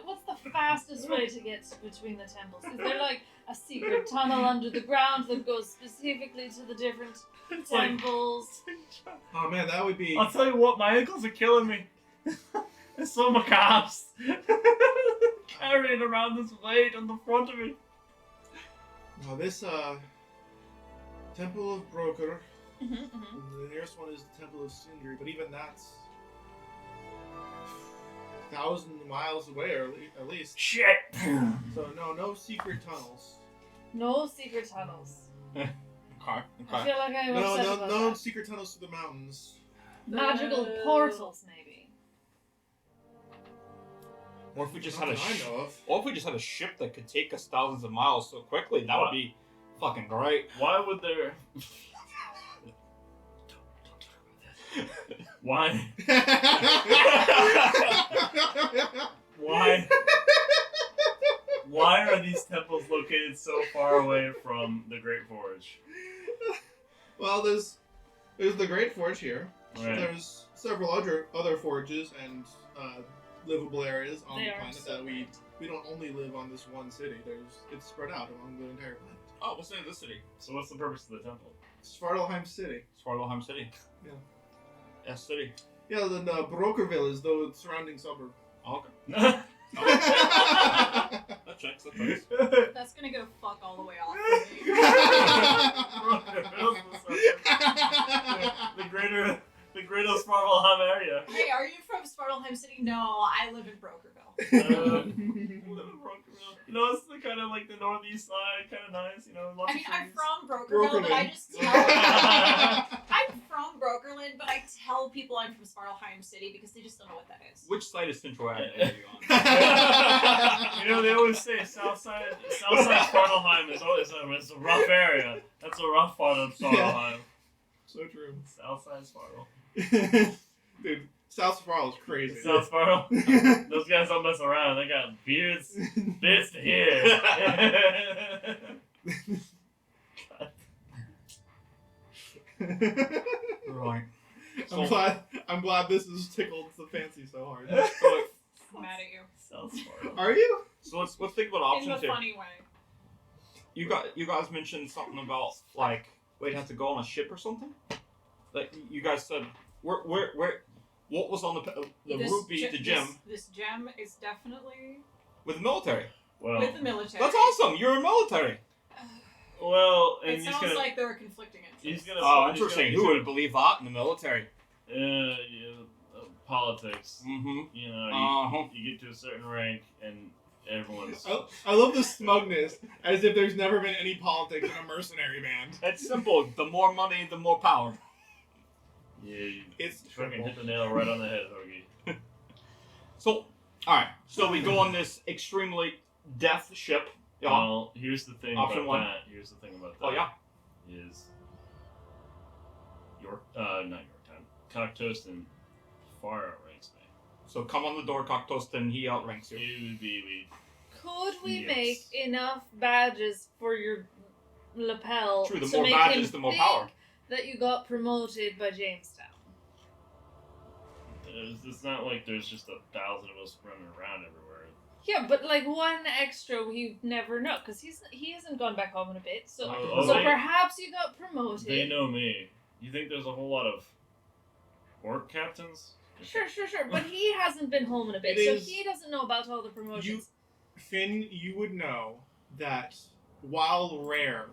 S6: what's the fastest way to get between the temples? Is there like a secret tunnel under the ground that goes specifically to the different
S3: It's like,
S6: temples?
S1: Oh man, that would be.
S3: I'll tell you what, my ankles are killing me. It's so macabre. Carrying around this weight on the front of me.
S1: Now this Temple of Broker.
S6: Mm-hmm.
S1: The nearest one is the Temple of Sindri, but even that's 1,000 miles away, or at least.
S3: Shit.
S1: So no secret tunnels.
S6: No secret tunnels.
S2: Okay,
S6: I
S2: okay.
S6: feel like I'm upset about
S1: No
S6: that.
S1: secret tunnels to the mountains.
S6: Magical portals, maybe.
S2: Or if we just
S1: Not
S2: had a
S1: that I know of.
S2: or if we just had a ship that could take us thousands of miles so quickly, that would be fucking great.
S3: Why would there... Why? Why? Why are these temples located so far away from the Great Forge?
S1: Well, there's the Great Forge here.
S3: Right.
S1: There's several other forges and livable areas on
S6: They
S1: the
S6: are
S1: planet
S6: so
S1: that we don't only live on this one city. It's spread out along the entire planet.
S2: Oh, what's the name of this city?
S3: So what's the purpose of the temple?
S1: Svartalfheim City.
S2: Svartalfheim City.
S1: Yeah.
S2: S City.
S1: Yeah, then Brokerville is the surrounding suburb.
S2: Oh, okay.
S3: The
S2: That checks, that checks.
S4: That's gonna go fuck all the way off.
S3: greater Svartalfheim area.
S4: Hey, are you from Svartalfheim City? No, I live in Brokerville.
S3: You know, it's the kind of like the northeast side, kind of nice. You know, lots
S4: I mean,
S3: of
S4: I'm
S3: trees.
S4: from Brokerville, but I
S1: Brokerland.
S4: just tell I'm from Brokerland, but I tell people I'm from Svartalfheim City because they just don't know what that is.
S2: Which side of Central Area are you on?
S3: You know, they always say Southside Svartalfheim is always it's a rough area. That's a rough part of Svartalfheim.
S1: So true.
S3: Southside Svartal.
S1: Dude, South Svartal is crazy.
S3: South Svartal. Those guys don't mess around. They got beards to here.
S2: Right.
S1: I'm glad this has tickled the fancy so hard.
S4: I'm mad at you.
S3: South Svartal.
S1: Are you?
S2: So let's think about
S4: In
S2: options
S4: the
S2: here.
S4: funny way.
S2: You guys mentioned something about like we'd have to go on a ship or something. Like you guys said, where what was on the route be the gem
S4: This gem is definitely
S2: with the military?
S3: Well,
S4: with the military.
S2: That's awesome. You're a military.
S3: well, and
S4: It
S3: he's
S4: sounds
S3: gonna.
S4: like there are conflicting
S3: He's
S4: interests.
S3: gonna.
S2: Oh,
S3: he's
S2: interesting.
S3: gonna-
S2: Who would believe that in the military?
S3: Politics.
S2: Mm-hmm.
S3: You know,
S2: Uh-huh.
S3: you get to a certain rank and everyone's.
S1: I love the smugness, as if there's never been any politics in a mercenary band.
S2: It's simple. The more money, the more power.
S3: Yeah, you
S1: It's
S3: fucking
S1: triple.
S3: hit the nail right on the head, Hoagie.
S2: So, alright. So we go on this extremely death ship. Yeah.
S3: Well, here's the thing
S2: Option
S3: about
S2: one.
S3: that. Here's the thing about that.
S2: Oh, yeah.
S3: Is not Yorktown. Cocktoastin far outranks me.
S2: So come on the door, Cocktoastin, he outranks you.
S3: It would be
S6: Could we
S3: Yes.
S6: make enough badges for your lapel
S2: True, the
S6: to
S2: more
S6: make
S2: badges,
S6: him
S2: the more
S6: think
S2: power.
S6: that you got promoted by Jamestown?
S3: It's not like there's just 1,000 of us running around everywhere.
S6: Yeah, but like one extra, we never know because he hasn't gone back home in a bit. So
S3: Oh,
S6: so
S3: they-
S6: perhaps you got promoted.
S3: They know me. You think there's a whole lot of orc captains?
S6: Sure. But he hasn't been home in a bit,
S1: It
S6: so
S1: is-
S6: he doesn't know about all the promotions.
S1: Finn, you would know that while rare,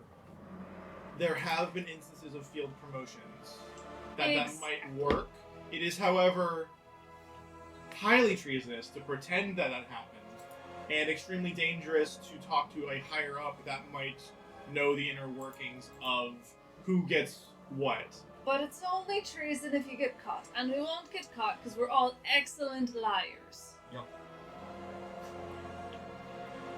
S1: there have been instances of field promotions that might work. It is, however, highly treasonous to pretend that happened, and extremely dangerous to talk to a higher up that might know the inner workings of who gets what.
S6: But it's only treason if you get caught, and we won't get caught because we're all excellent liars.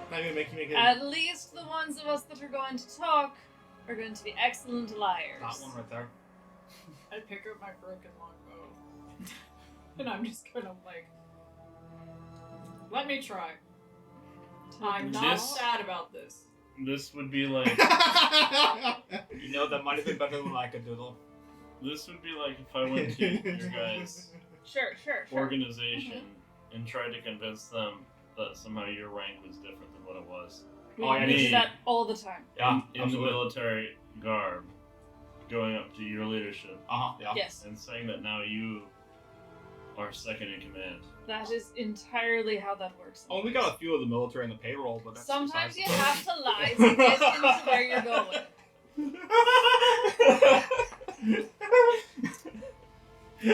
S1: Not even making it.
S6: At least the ones of us that are going to talk are going to be excellent liars.
S2: That one right there.
S4: I pick up my broken longbow. And I'm just kind of like, let me try. I'm not
S3: This-
S4: sad about this.
S3: This would be like
S2: You know, that might have been better than I could do, though.
S3: this would be like if I went to your guys'
S6: Sure.
S3: organization and tried to convince them that somehow your rank was different than what it was.
S6: We,
S2: Oh, yeah,
S6: we
S3: me.
S6: do that all the time.
S2: Yeah,
S3: In the
S2: absolutely.
S3: military garb, going up to your leadership
S2: Yeah.
S6: Yes,
S3: and saying that now you are second in command.
S6: that is entirely how that works.
S2: Oh, we got a few of the military in the payroll, but that's
S6: Sometimes you
S2: besides
S6: have to lie to get into where you're going.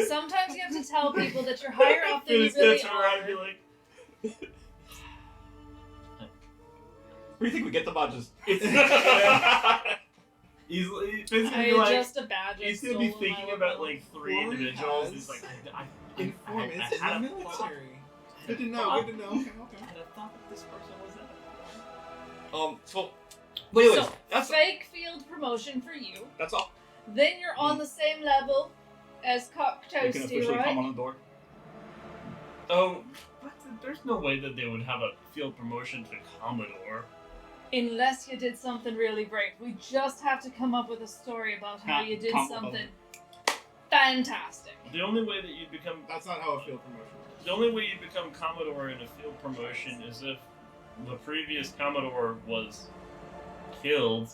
S6: Sometimes you have to tell people that you're higher up than you
S3: He's gonna
S6: really
S3: turn around and be
S6: are.
S3: like,
S2: What do you think we get the badges?
S3: he's basically
S6: I
S3: like,
S6: adjust a badge.
S3: he's gonna be thinking about like 3
S1: Warren
S3: individuals.
S1: has
S3: He's like,
S1: Informants
S3: I
S1: in
S3: had
S1: the
S3: a
S1: military. Good to know.
S3: thought.
S1: Good to know. Okay.
S3: I thought that this person was that.
S2: So, wait,
S6: So,
S2: that's
S6: fake field promotion for you.
S2: that's all.
S6: Then you're on the same level as Cock
S2: We can
S6: Toasty,
S2: officially come
S6: right?
S2: on the door.
S3: Oh, but there's no way that they would have a field promotion to Commodore.
S6: Unless you did something really great. We just have to come up with a story about how you did something fantastic.
S3: The only way that you become
S1: That's not how a field promotion works.
S3: the only way you become Commodore in a field promotion is if the previous Commodore was killed,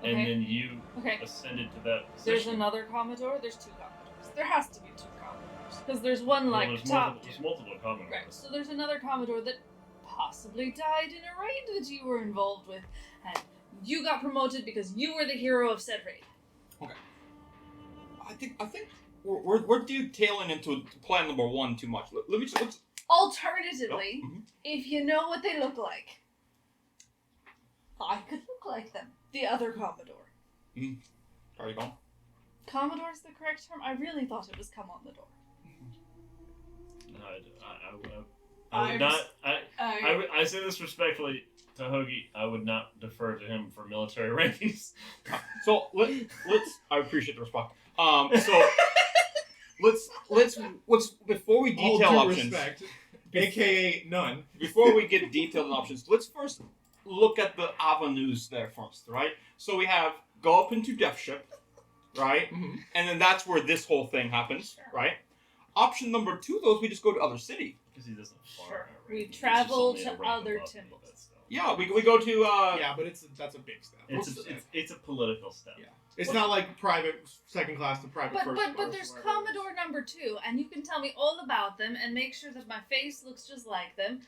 S3: and
S6: Okay.
S3: then you
S6: Okay.
S3: ascended to that
S6: There's
S3: position.
S6: another Commodore. There's 2 Commodores. There has to be 2 Commodores because there's one like
S3: there's
S6: top
S3: multiple,
S6: tier.
S3: there's multiple Commodores.
S6: Right. So there's another Commodore that possibly died in a raid that you were involved with, and you got promoted because you were the hero of said raid.
S2: I think we're detailing into plan number 1 too much. Let me just.
S6: Alternatively,
S2: Mhm.
S6: if you know what they look like, I could look like them. The other Commodore.
S2: Are you going?
S6: Commodore's the correct term? I really thought it was come on the door.
S3: No, I would not. I say this respectfully to Hoagie. I would not defer to him for military rankings.
S2: So let's. I appreciate the response. So let's before we
S1: All
S2: detail
S1: due
S2: options.
S1: respect, aka none.
S2: Before we get detailed options, let's first look at the avenues there first, right? So we have go up into Death Ship, right?
S1: Mm-hmm.
S2: And then that's where this whole thing happens,
S6: Sure.
S2: right? Option number 2, though, is we just go to other city.
S3: Because he doesn't far
S6: Sure.
S3: outrank
S6: We
S3: me. He's just
S6: travel
S3: only a
S6: to
S3: rank
S6: other
S3: above me,
S6: temples.
S3: but still.
S2: Yeah, we go to
S1: Yeah, but that's a big step.
S3: It's a political step.
S1: Yeah. It's not like private second class to private
S6: But
S1: first
S6: but
S1: class or
S6: there's
S1: whatever it is.
S6: Commodore number 2, and you can tell me all about them and make sure that my face looks just like them,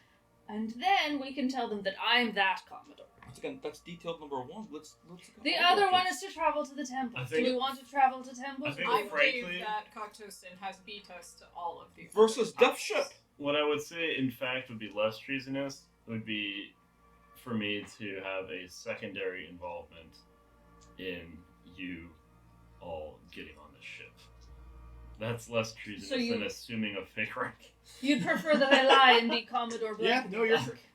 S6: and then we can tell them that I'm that Commodore.
S2: Once again, that's detailed number 1. Let's
S6: The other one is to travel to the temple.
S3: I
S6: Do
S3: think-
S6: we want to travel to temples?
S3: I think
S6: or do
S4: I
S6: we-
S3: frankly-
S4: believe that Cocktoastin has beat us to all of the
S2: versus
S4: other
S2: Death Ship.
S3: What I would say, in fact, would be less treasonous would be for me to have a secondary involvement in you all getting on this ship. That's less treasonous
S6: So you-
S3: than assuming a fake rank.
S6: You'd prefer that I lie and be Commodore
S1: Yeah,
S6: Black?
S1: no,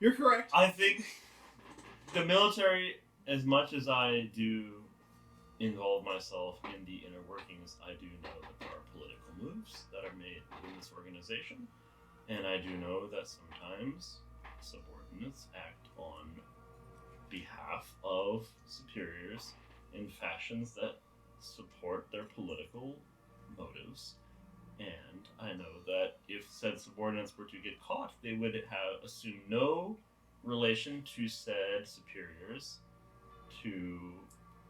S1: you're correct.
S3: I think the military, as much as I do involve myself in the inner workings, I do know that there are political moves that are made in this organization, and I do know that sometimes subordinates act on behalf of superiors in fashions that support their political motives. And I know that if said subordinates were to get caught, they would have assumed no relation to said superiors to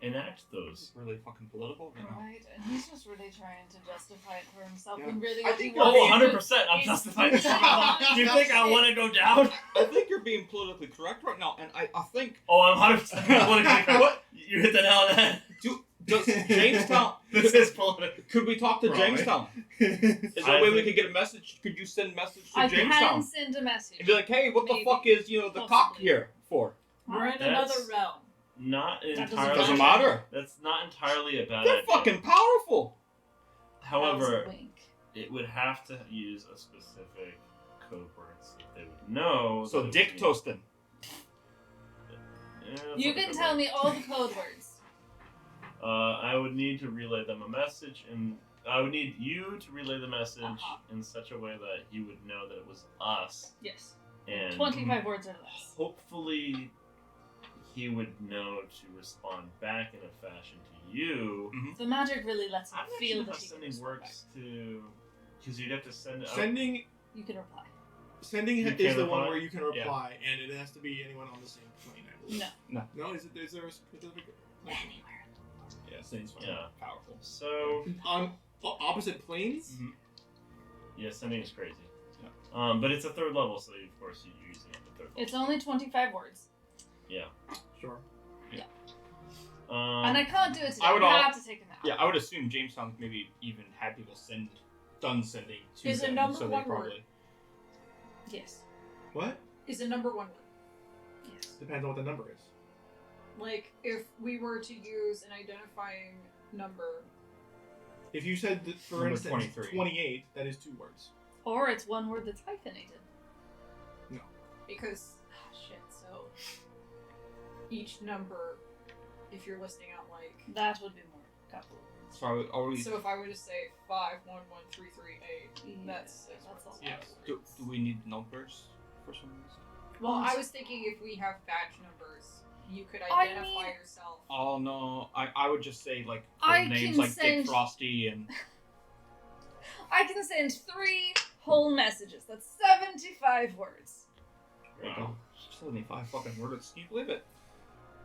S3: enact those.
S2: Really fucking political, you know?
S6: Right, and he's just really trying to justify it for himself
S1: Yeah.
S6: when really
S1: I
S6: what
S1: think
S6: he
S1: we're
S6: wants
S1: being-
S6: to
S3: 100%. I'm
S6: is-
S3: justifying this. Do you think I want to go down?
S2: I think you're being politically correct right now, and I think
S3: Oh, I'm 100% politically correct.
S2: What?
S3: You hit the nail on the head.
S2: does Jamestown.
S3: This is political.
S2: Could we talk to
S1: Right.
S2: Jamestown? Is there
S3: I
S2: a way we
S3: think-
S2: could get a message? Could you send a message to
S6: I
S2: Jamestown?
S6: can send a message.
S2: And be like, hey, what the
S6: Maybe.
S2: fuck is, the cock
S6: Possibly.
S2: here for?
S4: We're in
S3: That's-
S4: another realm.
S3: Not
S6: doesn't
S3: entirely.
S2: Doesn't matter.
S3: That's not entirely a bad
S2: They're
S3: idea.
S2: fucking powerful.
S6: That was a
S3: However,
S6: wink.
S3: it would have to use a specific code words that they would know.
S2: So
S3: that it
S2: dick
S3: would be-
S2: toasting.
S3: Yeah, that's
S6: You
S3: not a
S6: can
S3: good
S6: tell
S3: word.
S6: me all the code words.
S3: I would need to relay them a message, and I would need you to relay the message
S6: Uh-huh.
S3: in such a way that he would know that it was us,
S6: Yes.
S3: and
S6: 25 words or less.
S3: hopefully he would know to respond back in a fashion to you.
S6: The magic really lets him
S3: I'm not
S6: feel
S3: sure
S6: that
S3: how
S6: he can
S3: sending
S6: respond
S3: works to, because you'd have to send it.
S1: Sending
S6: back. You can reply.
S1: sending
S3: You
S1: is
S3: can
S1: the one
S3: reply?
S1: where you can reply, and it has to be anyone on the same plane. I believe.
S6: No.
S1: No, is there a specific?
S6: Anywhere.
S2: Yeah, Saints
S3: Yeah.
S2: powerful.
S3: So
S1: On opposite planes?
S3: yeah, sending is crazy.
S2: Yeah.
S3: But it's a third level, so of course you're using it at the third level.
S6: It's only 25 words.
S1: Sure.
S6: And I can't do it today.
S2: I would
S6: have to take a nap.
S2: Yeah, I would assume Jamestown maybe even had people done sending to
S4: Is it
S2: them,
S4: number
S2: so they
S4: one
S2: probably.
S4: word?
S6: Yes.
S1: What?
S4: Is a number one word.
S6: Yes.
S1: Depends on what the number is.
S4: Like, if we were to use an identifying number,
S1: If you said, that, for
S2: Number
S1: instance,
S2: 23.
S1: 28, that is 2 words.
S6: Or it's one word that's hyphenated.
S4: because, shit, so each number, if you're listing out, like,
S6: That would be more couple.
S2: So are we?
S4: so if I were to say 511338, that's 6
S6: that's
S4: words.
S6: a lot
S1: Yes.
S6: of
S2: do,
S6: words.
S2: do we need numbers for some reason?
S4: Well, I was thinking if we have badge numbers, you could
S6: I
S4: identify
S6: mean-
S4: yourself.
S2: Oh no, I would just say like
S6: I
S2: code names
S6: can
S2: like
S6: send-
S2: Dick Frosty and
S6: I can send 3 whole messages. That's 75 words.
S2: wow, 75 fucking words. Can you believe it?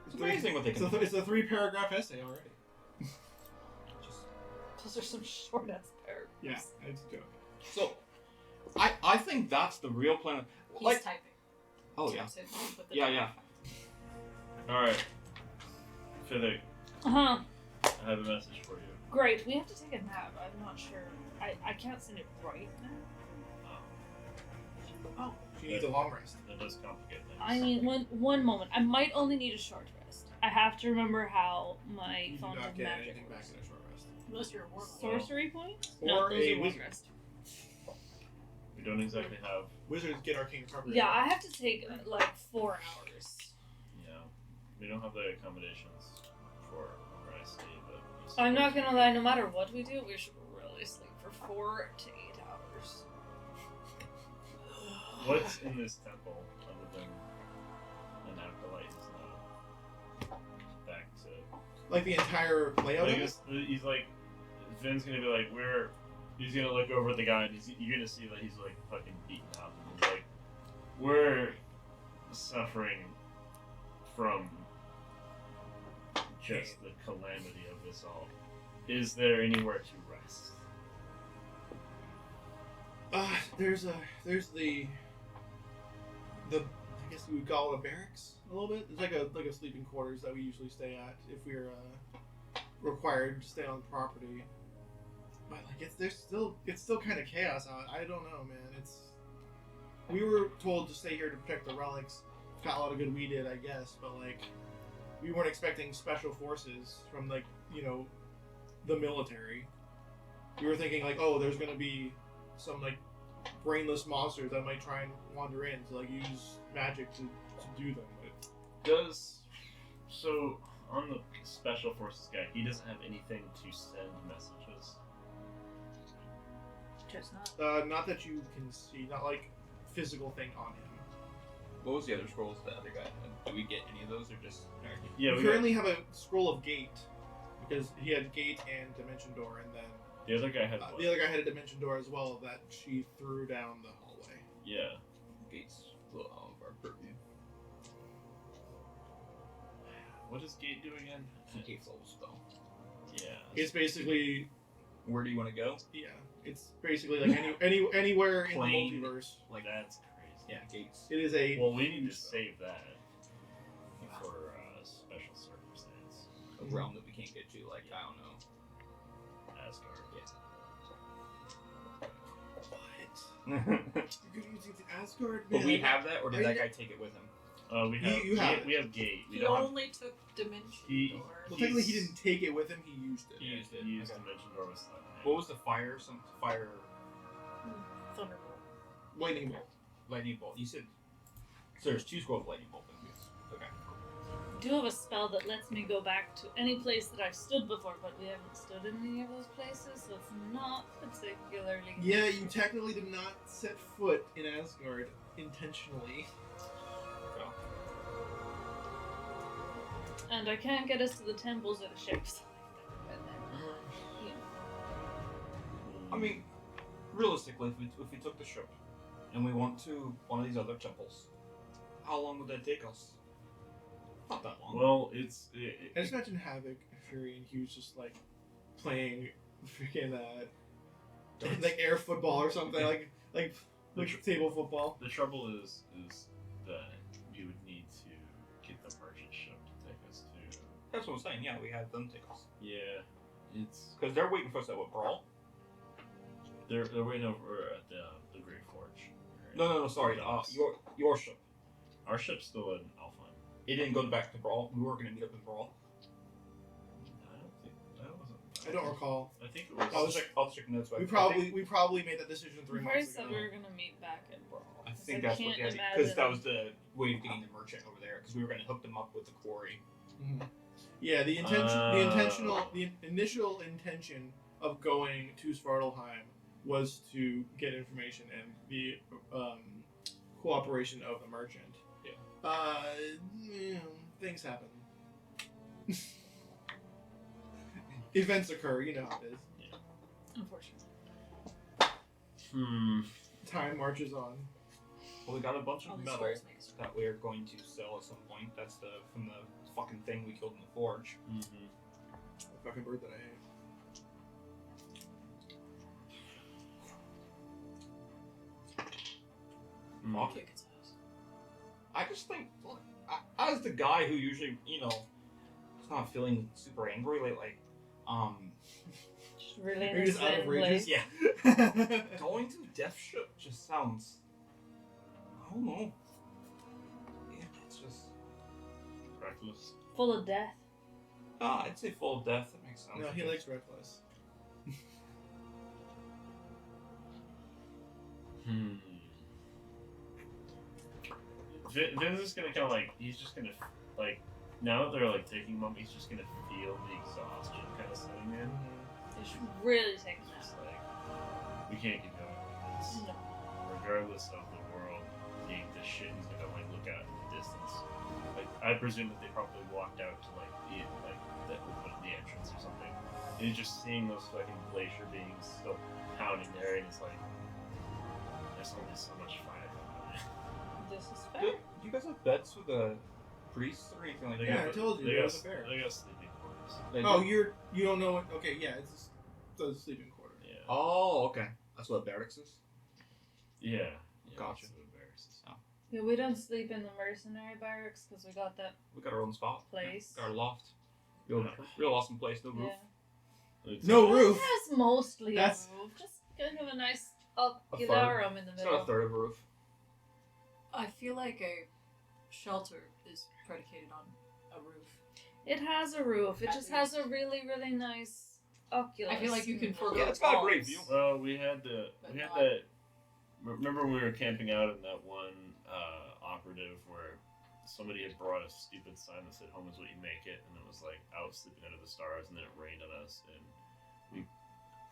S2: It's amazing what they
S1: It's
S2: can
S1: a,
S2: do.
S1: it's a 3-paragraph essay already.
S2: Just-
S6: Those are some short ass paragraphs.
S1: Yeah, it's a joke.
S2: So, I think that's the real plan.
S4: He's
S2: Like,
S4: typing.
S2: oh yeah,
S4: So put the
S2: yeah,
S4: time.
S2: yeah.
S3: Alright. Fiddick,
S6: Uh huh.
S3: I have a message for you.
S6: Great. We have to take a nap. I'm not sure. I can't send it right now.
S1: Oh, she needs a long rest.
S3: That does complicate things.
S6: I mean, one moment. I might only need a short rest. I have to remember how my
S1: You do
S6: font
S1: not
S6: of
S1: get
S6: magic
S1: anything back
S6: works.
S1: in a short rest.
S4: Unless you're a warlock.
S6: Sorcery points?
S1: Or
S6: No, those
S1: a
S6: are long
S1: wizard.
S6: rest.
S3: We don't exactly have.
S1: Wizards get arcane recovery.
S6: Yeah, I have to take like 4 hours.
S3: Yeah. We don't have the accommodations for where I stay, but.
S6: I'm not gonna lie. No matter what we do, we should really sleep for 4 to 8 hours.
S3: What's in this temple other than an acolyte who's not back to.
S1: Like the entire layout
S3: Like,
S1: of it?
S3: he's like. Finn's gonna be like, where. He's gonna look over at the guy and you're gonna see that he's like fucking beaten up. And he's like, we're suffering from just the calamity of this all. Is there anywhere to rest?
S1: There's the I guess we would call it a barracks a little bit. It's like a sleeping quarters that we usually stay at if we're required to stay on the property. But like it's still kind of chaos out. I don't know, man. We were told to stay here to protect the relics. Got a lot of good we did, I guess, but like we weren't expecting special forces from like the military. We were thinking like, oh, there's gonna be some like brainless monsters that might try and wander in to like use magic to do them. But
S3: So on the special forces guy, he doesn't have anything to send messages.
S5: Just not.
S1: Not that you can see, not like physical thing on him.
S2: What was the other scrolls the other guy had? Do we get any of those or just?
S3: Yeah,
S1: we currently have a scroll of gate because he had gate and dimension door, and then
S3: the other guy had what?
S1: the other guy had a dimension door as well that she threw down the hallway.
S3: Yeah.
S2: Gates out of our purview.
S3: What does Gate do again?
S2: Gate's level spell.
S3: Yeah.
S1: It's basically
S2: Where do you want to go?
S1: yeah. It's basically like anywhere in the
S2: Plane.
S1: multiverse.
S3: Like that's crazy.
S2: Yeah, Gates.
S1: It is a
S3: Well, we need to save that for special circumstance.
S2: A realm that we can't get to, like, I don't know.
S3: Asgard.
S1: what?
S2: But
S1: You're gonna use the Asgard. Man.
S2: we have that, or did
S1: Are
S2: that
S1: you-
S2: guy take it with him?
S3: We have Gate. We
S4: He
S3: don't
S4: only took Dimension
S3: He-
S4: Door.
S1: Well, technically, he didn't take it with him. He used it.
S2: He used it.
S3: He used
S2: Okay.
S3: Dimension Door with Slap.
S2: What was the fire? Some fire
S5: Thunderbolt.
S1: Lightning bolt.
S2: lightning bolt. You said so. There's 2 scrolls of lightning bolt. Okay.
S6: I do have a spell that lets me go back to any place that I've stood before, but we haven't stood in any of those places, so it's not particularly.
S1: Yeah, you technically did not set foot in Asgard intentionally.
S6: And I can't get us to the temples or the ships.
S2: I mean, realistically, if we took the ship and we went to one of these other temples, how long would that take us? Not that long.
S3: Well,
S1: I just imagine Havoc, Fury, and Hughes just like playing freaking like air football or something like table football.
S3: the trouble is that we would need to get the merchant ship to take us to.
S2: That's what I'm saying. Yeah, we have them take us
S3: Yeah, it's
S2: because they're waiting for us at what Brawl?
S3: they're waiting over at the Great Forge. Right?
S2: No. Sorry. Your ship.
S3: Our ship's still in Alfheim.
S2: It didn't go back to Brawl. We were going to meet up in Brawl.
S3: I don't think that wasn't.
S1: I don't recall.
S3: I think it was.
S2: I'll check the notes. but
S1: We
S2: probably.
S1: probably made that decision 3
S6: We
S1: months
S6: probably
S1: ago.
S6: said we were gonna meet back at Brawl.
S2: I think that's what
S6: can't
S2: because that
S6: imagine-
S2: was the way of getting the merchant over there because we were going to hook them up with the quarry.
S1: Mhm. Yeah, the initial intention of going to Svartalfheim was to get information and the cooperation of the merchant.
S2: Yeah.
S1: Things happen. Events occur, you know how it is.
S6: Unfortunately.
S1: Time marches on.
S2: Well, we got a bunch
S4: All
S2: of
S4: these
S2: metal
S4: squares make us-
S2: that we're going to sell at some point. That's from the fucking thing we killed in the forge.
S3: Mm-hmm.
S1: The fucking bird that I ate.
S2: Fuck.
S4: Kick its ass.
S2: I just think, look, as the guy who usually, is not feeling super angry lately,
S6: Just really
S1: Are you just out of rages?
S2: yeah, going to Death Ship just sounds, I don't know. Yeah, it's just,
S3: Reckless.
S6: full of death.
S2: I'd say full of death. That makes sense.
S1: No, he likes reckless.
S3: Vin's is gonna kind of he's just gonna now that they're taking him up, he's just gonna feel the exhaustion kind of setting in.
S6: They should really take
S3: It's
S6: that.
S3: just we can't keep going with this.
S6: No.
S3: Regardless of the world being this shit, he's gonna look out in the distance. I presume that they probably walked out to the entrance or something. And he's just seeing those fucking glacier beings still pounding there, and it's there's only so much fire coming out.
S6: This is
S2: Do
S6: fair.
S2: you guys have bets with the priests or anything like
S3: They
S2: that?
S1: Yeah,
S3: got-
S1: I told you,
S3: they
S1: there
S3: got,
S1: was a bear.
S3: They got sleeping quarters.
S2: They
S1: Oh,
S2: do?
S1: you don't know what? Okay, yeah, it's the sleeping quarter.
S3: Yeah.
S2: Oh, okay. That's what barracks is.
S3: Yeah.
S2: Gotcha.
S3: That's what embarrasses.
S6: Yeah, we don't sleep in the mercenary barracks because we got that
S2: We got our own spot.
S6: place.
S2: Got our loft. Real awesome place. No roof.
S6: Yeah.
S3: It's-
S1: No
S6: It
S1: roof.
S6: has mostly
S1: That's-
S6: a roof. Just kind of a nice
S2: A third.
S6: Ilarum in the
S2: It's got a
S6: middle.
S2: third of a roof.
S4: I feel like a shelter is predicated on a roof.
S6: It has a roof. It
S4: At
S6: just has a
S4: least.
S6: really, really nice Oculus.
S4: I feel like you can forego
S2: Yeah, it's got a great
S4: walls.
S2: view.
S3: Well, we had
S4: But not-
S3: that. Remember when we were camping out in that one operative where somebody had brought a stupid sign that said "Home is what you make it," and it was like out sleeping under the stars, and then it rained on us, and we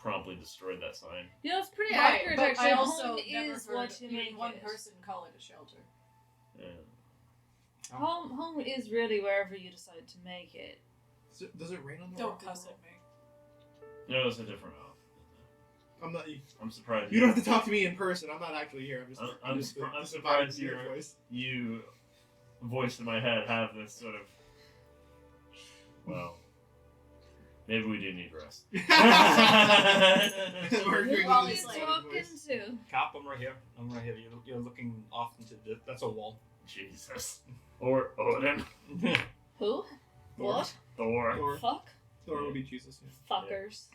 S3: promptly destroyed that sign.
S6: You know, it's pretty
S4: Right,
S6: accurate
S4: but
S6: actually.
S4: I also
S6: Home
S4: never
S6: is
S4: heard
S6: what you
S4: even
S6: make
S4: one
S6: it.
S4: person call it a shelter.
S3: Yeah.
S6: Home is really wherever you decide to make it.
S1: Does it rain on the
S4: Don't
S1: rock?
S4: cuss at me.
S3: No, it's a different off.
S1: I'm not.
S3: I'm surprised.
S1: You don't have to talk to me in person. I'm not actually here. I'm just.
S3: I'm
S1: just
S3: surprised
S1: just a vibe in your
S3: you're-
S1: voice.
S3: You, voice in my head, have this sort of. Well, maybe we do need rest.
S1: We're
S6: Who
S1: agreeing
S6: are
S1: with
S6: you
S1: this
S6: talking
S1: voice.
S6: to?
S2: Cap, I'm right here. I'm right here. You're looking off into the. That's a wall.
S3: Jesus. Or Odin.
S6: Who? What?
S3: Thor.
S1: Thor.
S6: Fuck?
S1: Thor will be Jesus. Yeah.
S6: Fuckers.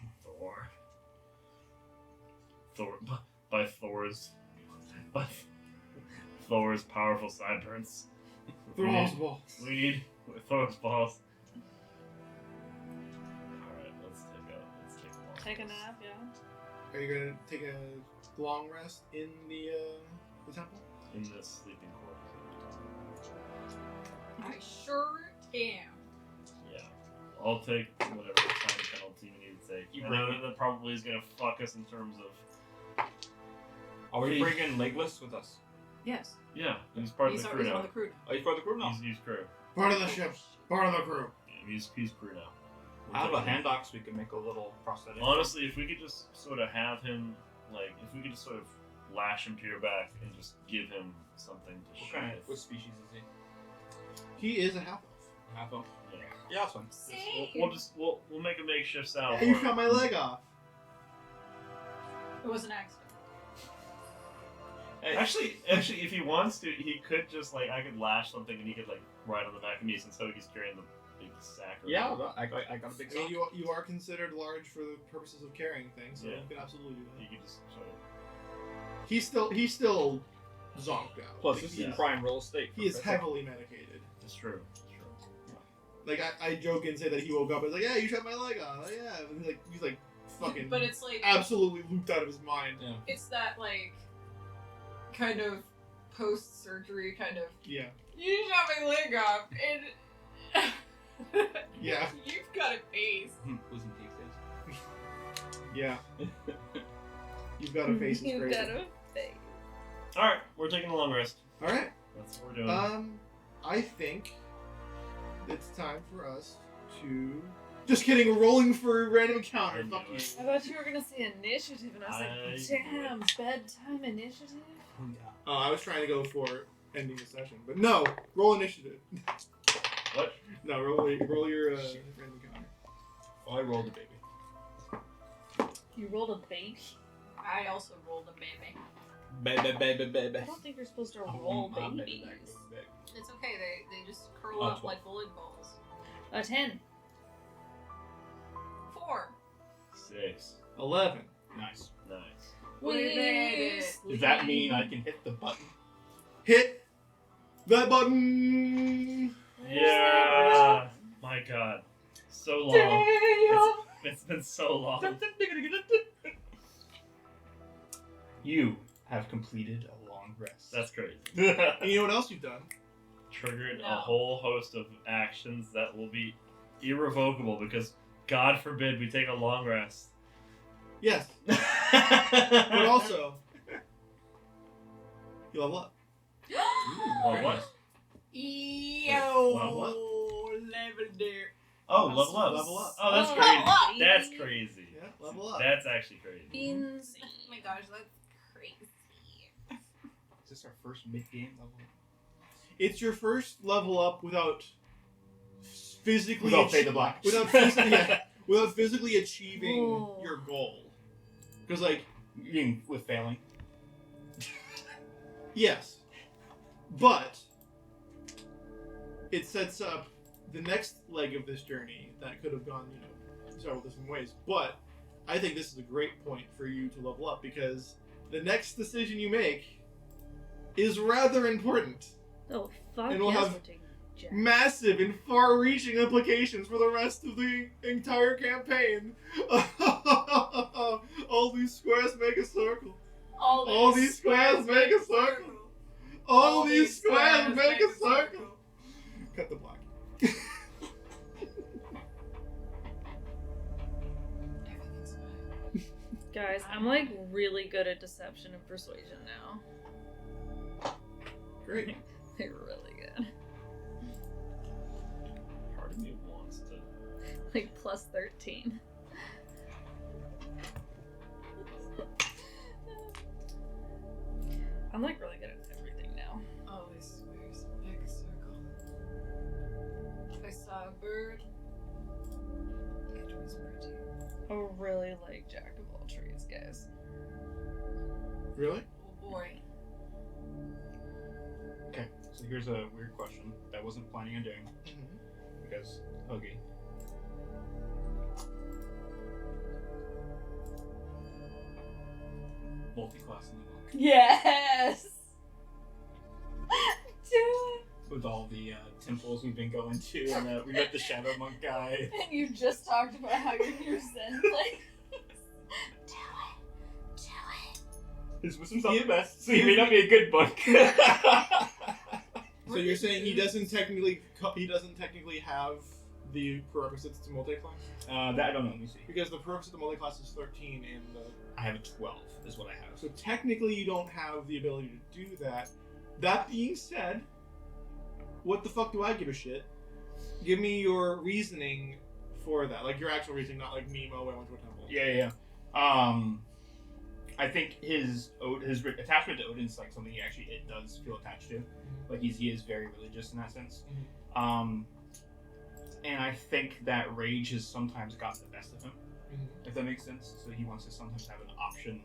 S3: Thor. By Thor's. By Thor's powerful sideburns.
S1: Thor's balls.
S3: We need Thor's balls. Alright, let's take a walk.
S6: Take a nap, yeah.
S1: Are you gonna take a long rest in the temple?
S3: In this sleeping quarters.
S4: I sure am.
S3: Yeah. I'll take whatever time penalty we need to take.
S2: You
S3: I
S2: bring
S3: know
S2: it.
S3: that probably is gonna fuck us in terms of.
S2: Are we bringing Legless with us?
S4: Yes.
S3: Yeah, he's part
S4: He's
S3: of the
S4: on
S3: crew now.
S4: the crew now.
S2: Are you for the group now?
S3: He's crew.
S1: Part of the ship. Part of the crew.
S3: Yeah, he's crew now.
S2: I have a hand axe. We can make a little prosthetic.
S3: Honestly, if we could just sort of have him, like, if we could just sort of lash him to your back and just give him something to
S2: What
S3: shoot
S2: kind of
S3: with.
S2: what species is he?
S1: He is a half elf.
S2: Half elf.
S3: Yeah.
S2: Yeah, that's fine.
S3: We'll make a makeshift saddle.
S1: Hey, you
S3: for
S1: shot
S3: him.
S1: my leg off.
S4: It was an accident.
S2: Hey,
S3: Actually, if he wants to, he could just like I could lash something and he could like ride on the back of me since he's carrying the big sack.
S2: yeah,
S3: around.
S2: I got a big
S1: I mean,
S2: sock.
S1: you are considered large for the purposes of carrying things, so
S3: Yeah.
S1: you can absolutely do
S3: He
S1: that.
S3: could just sort of.
S1: He's still zonked out.
S2: Plus,
S1: Like,
S2: this
S3: yeah.
S2: is prime real estate.
S1: he is heavily medicated.
S3: It's true. It's true.
S1: Like I joke and say that he woke up and was like, yeah, you shot my leg off. Like, yeah, and he's like fucking
S4: But it's like
S1: absolutely looped out of his mind.
S2: Yeah.
S4: it's that like kind of post surgery kind of
S1: Yeah,
S4: you shot my leg off and
S1: yeah,
S4: you've got a face.
S2: Wasn't he this?
S1: yeah. You've got a face.
S6: You
S1: Crazy.
S6: got a face.
S3: All right, we're taking a long rest.
S1: All right.
S3: That's what we're doing.
S1: I think it's time for us to. Just kidding. We're rolling for a random encounter.
S3: I knew
S1: Fuck you.
S3: it.
S6: I thought you were gonna say initiative, and I was
S3: I
S6: like, damn, bedtime initiative?
S2: Yeah.
S1: Oh, I was trying to go for ending the session, but no. Roll initiative.
S3: What?
S1: No, roll your random encounter.
S2: Oh, I rolled a baby.
S6: You rolled a baby?
S4: I also rolled a baby.
S2: Baby.
S6: I don't think you're supposed to roll babies.
S4: It's okay, they just curl
S2: Oh,
S4: up
S2: 12.
S4: like bowling balls.
S6: A 10.
S4: 4.
S3: 6.
S1: 11.
S2: Nice.
S3: Nice.
S4: We made it.
S2: Does that mean I can hit the button?
S1: Hit that button.
S3: Yeah. My God. So long. It's been so long.
S2: You have completed a long rest.
S3: That's crazy.
S1: And you know what else you've done?
S3: Triggered
S4: No.
S3: a whole host of actions that will be irrevocable because God forbid we take a long rest.
S1: Yes, but also you level up.
S3: Well, what?
S4: Yo, level there.
S3: Oh, level up.
S1: Level up.
S3: Oh, that's
S6: Oh,
S3: crazy.
S6: level up.
S3: That's crazy.
S1: Yeah, level up.
S3: That's actually crazy.
S6: Insane.
S4: Oh my gosh, that's crazy.
S2: Is this our first mid-game level?
S1: It's your first level up without physically
S2: Without Fade to Black.
S1: without physically achieving
S6: Ooh.
S1: your goal. Because like
S2: You mean with failing?
S1: yes, but it sets up the next leg of this journey that could have gone several different ways. But I think this is a great point for you to level up because the next decision you make is rather important.
S6: Oh, fuck
S1: And we'll
S6: yes,
S1: have-
S6: we're taking Jack.
S1: massive and far-reaching implications for the rest of the entire campaign. All these squares make a circle. All these squares make a circle. All these squares make a circle. Cut the block.
S6: Guys, I'm like really good at deception and persuasion now.
S1: Great.
S6: They're really good.
S3: Part of me wants to.
S6: Like plus 13. I'm like really good at everything now.
S4: All these squares make a circle. I saw a bird. It was pretty.
S6: I really like Jack of all trades, guys.
S1: Really?
S4: Oh boy.
S2: Okay, so here's a weird question that I wasn't planning on doing because Hoagie. Multi-classing the monk
S6: Yes! Do it!
S2: with all the temples we've been going to, and we met the Shadow Monk guy.
S6: And you just talked about how you're your Zen play.
S2: His wisdom's not the best, so he may not be a good monk.
S1: So you're saying he doesn't technically have the prerequisites to multi-class?
S2: That I don't know. Let me see.
S1: Because the prerequisite to multi-class is 13 and the...
S2: I have a 12, is what I have.
S1: So technically you don't have the ability to do that. That being said, what the fuck do I give a shit? Give me your reasoning for that. Like your actual reasoning, not like Mimo, I went to a temple.
S2: Yeah. I think his attachment to Odin's like something it does feel attached to. Like he is very religious in that sense. And I think that rage has sometimes gotten the best of him, if that makes sense. So he wants to sometimes have an option.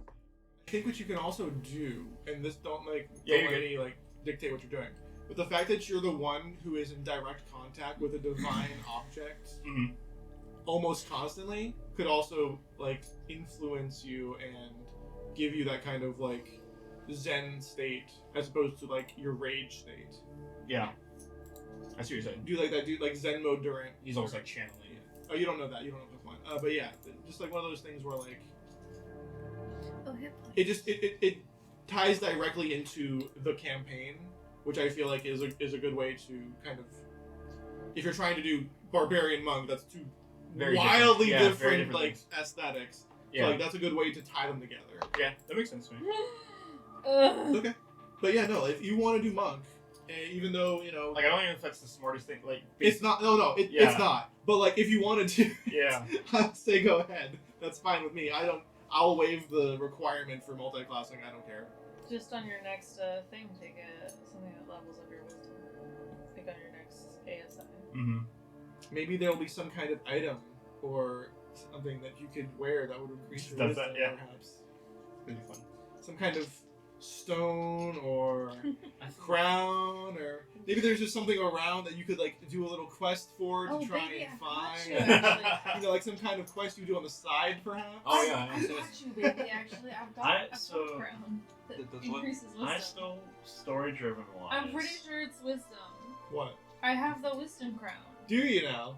S1: I think what you can also do, and this don't let
S2: you're
S1: any dictate what you're doing, but the fact that you're the one who is in direct contact with a divine object almost constantly could also influence you and give you that kind of Zen state as opposed to your rage state.
S2: Yeah, I see what you're saying.
S1: Do that Zen mode during.
S2: He's almost channeling.
S1: Yeah. Oh, you don't know that. You don't know Pokemon. But yeah, just one of those things where it ties directly into the campaign, which I feel like is a good way to kind of, if you're trying to do barbarian monk, that's two
S2: Very
S1: wildly
S2: different. Very
S1: different
S2: things.
S1: aesthetics.
S2: Yeah,
S1: So that's a good way to tie them together.
S2: Yeah, that makes sense to me.
S1: Okay, but yeah, no, if you want to do monk, even though
S2: I don't even know if that's the smartest thing.
S1: it's not. No, it's not. But if you wanted to,
S2: Yeah.
S1: I'd say go ahead. That's fine with me. I'll waive the requirement for multi-classing. I don't care.
S6: Just on your next thing, take something that levels up your wisdom. Like on your next ASI.
S2: Mm-hmm.
S1: Maybe there'll be some kind of item or something that you could wear that would increase your
S2: Does
S1: wisdom,
S2: that, yeah.
S1: perhaps.
S2: Really fun.
S1: Some kind of stone or crown, or maybe there's just something around that you could do a little quest for to try
S6: baby,
S1: and
S6: I got
S1: find.
S6: you, actually.
S1: Some kind of quest you do on the side, perhaps.
S2: Oh yeah.
S6: I got you, baby. Actually, I've got a crown that increases wisdom.
S3: I still story-driven wise.
S6: I'm pretty sure it's wisdom.
S1: What?
S6: I have the wisdom crown.
S1: Do you now?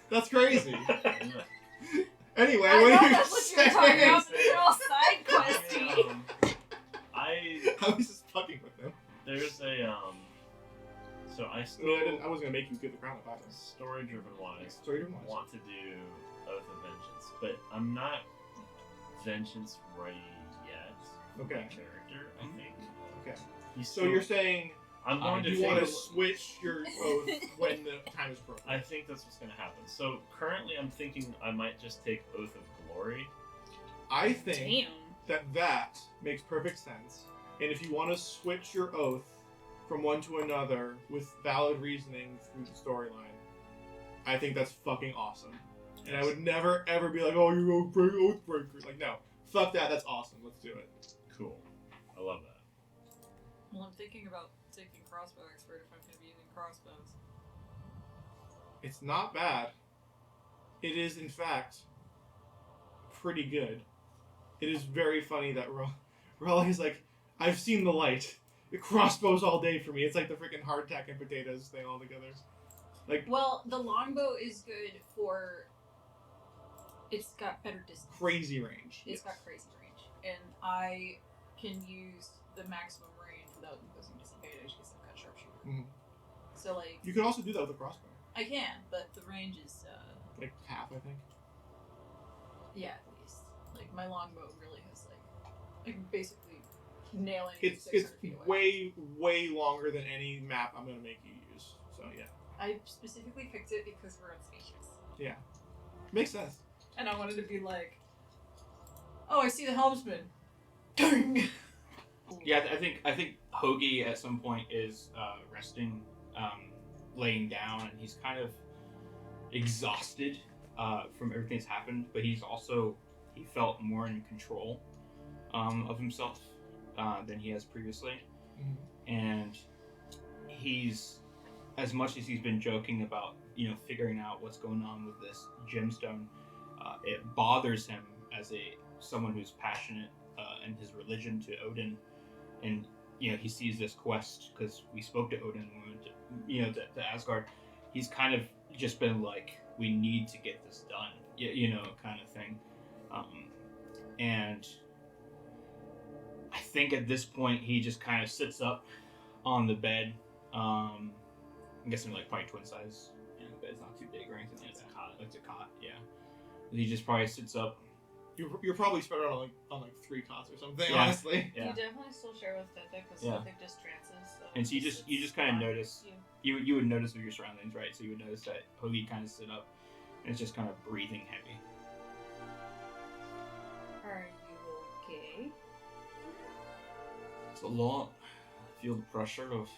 S1: That's crazy.
S3: Yeah.
S1: Anyway,
S6: I
S1: what
S6: know
S1: are you
S6: that's what you were talking
S1: saying?
S6: about, but you're all side questy.
S1: I was just fucking with them.
S3: There's a so I
S1: I
S3: still
S1: mean, I was gonna make you get the crown if I was.
S3: story-driven wise
S1: Story-driven wise.
S3: want to do Oath of Vengeance, but I'm not vengeance ready yet. For
S1: Okay.
S3: my character, I think.
S1: Okay.
S3: He's
S1: So
S3: still,
S1: you're saying
S3: I'm going to
S1: you want to
S3: take-
S1: switch your oath when the time is appropriate?
S3: I think that's what's going to happen. So currently, I'm thinking I might just take Oath of Glory.
S1: I think
S6: Damn.
S1: that makes perfect sense. And if you want to switch your oath from one to another with valid reasoning through the storyline, I think that's fucking awesome. And I would never ever be like, oh, you're oath breaker. No, fuck that. That's awesome. Let's do it.
S3: Cool. I love that.
S4: Well, I'm thinking about taking crossbow expert if I'm going to be using crossbows.
S1: It's not bad. It is, in fact, pretty good. It is very funny that Raleigh is like, I've seen the light. the crossbows all day for me. It's like the freaking hardtack and potatoes thing all together. Like
S4: Well, the longbow is good for. It's got better distance.
S1: crazy range.
S4: It's got crazy range, and I can use the maximum range without imposing disadvantage because I've got sharpshooter.
S1: Mhm.
S4: So like,
S1: You could also do that with a crossbow.
S4: I can, but the range is
S1: Like half, I think.
S4: yeah, at least. Like my longbow really has like basically nailing
S1: It's
S4: 600 feet away.
S1: way longer than any map I'm gonna make you use. So yeah,
S4: I specifically picked it because we're on spaceships,
S1: makes sense.
S4: and I wanted to be like, oh, I see the helmsman. Dang.
S2: Yeah, I think Hoagie at some point is resting, laying down, and he's kind of exhausted from everything that's happened. But he felt more in control of himself than he has previously, and he's, as much as he's been joking about figuring out what's going on with this gemstone, it bothers him as someone who's passionate in his religion to Odin, and he sees this quest because we spoke to Odin when we went to Asgard. He's kind of just been like, we need to get this done, kind of thing, and I think at this point he just kind of sits up on the bed. I'm guessing like probably twin size. The bed's not too big or anything like that. It's a cot, yeah. He just probably sits up.
S1: You're probably spread out on like 3 cots or something.
S2: Yeah.
S1: Honestly.
S2: Yeah.
S6: You definitely still share with Fethik because
S2: Yeah.
S6: Fethik just trances. So
S2: And so you just kind of notice.
S6: You.
S2: You would notice with your surroundings, right? So you would notice that Hoagie kind of sit up, and it's just kind of breathing heavy.
S6: Are you okay?
S2: It's a lot. I feel the pressure of.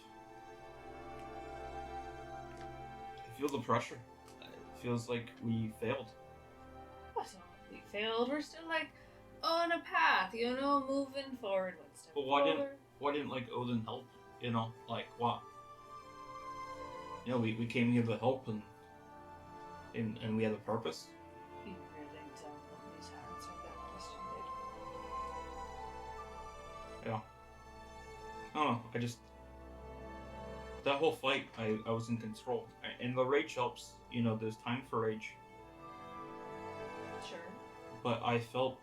S2: It feels like we failed.
S6: What? We failed. We're still like on a path, moving forward one step
S2: But why
S6: forward.
S2: Why didn't like Odin help? Like what? We came here to help, and we have a purpose.
S6: You really don't want me to answer that question, dude.
S2: Yeah. I don't know. That whole fight, I was in control, and the rage helps. There's time for rage,
S6: Sure.
S2: but I felt,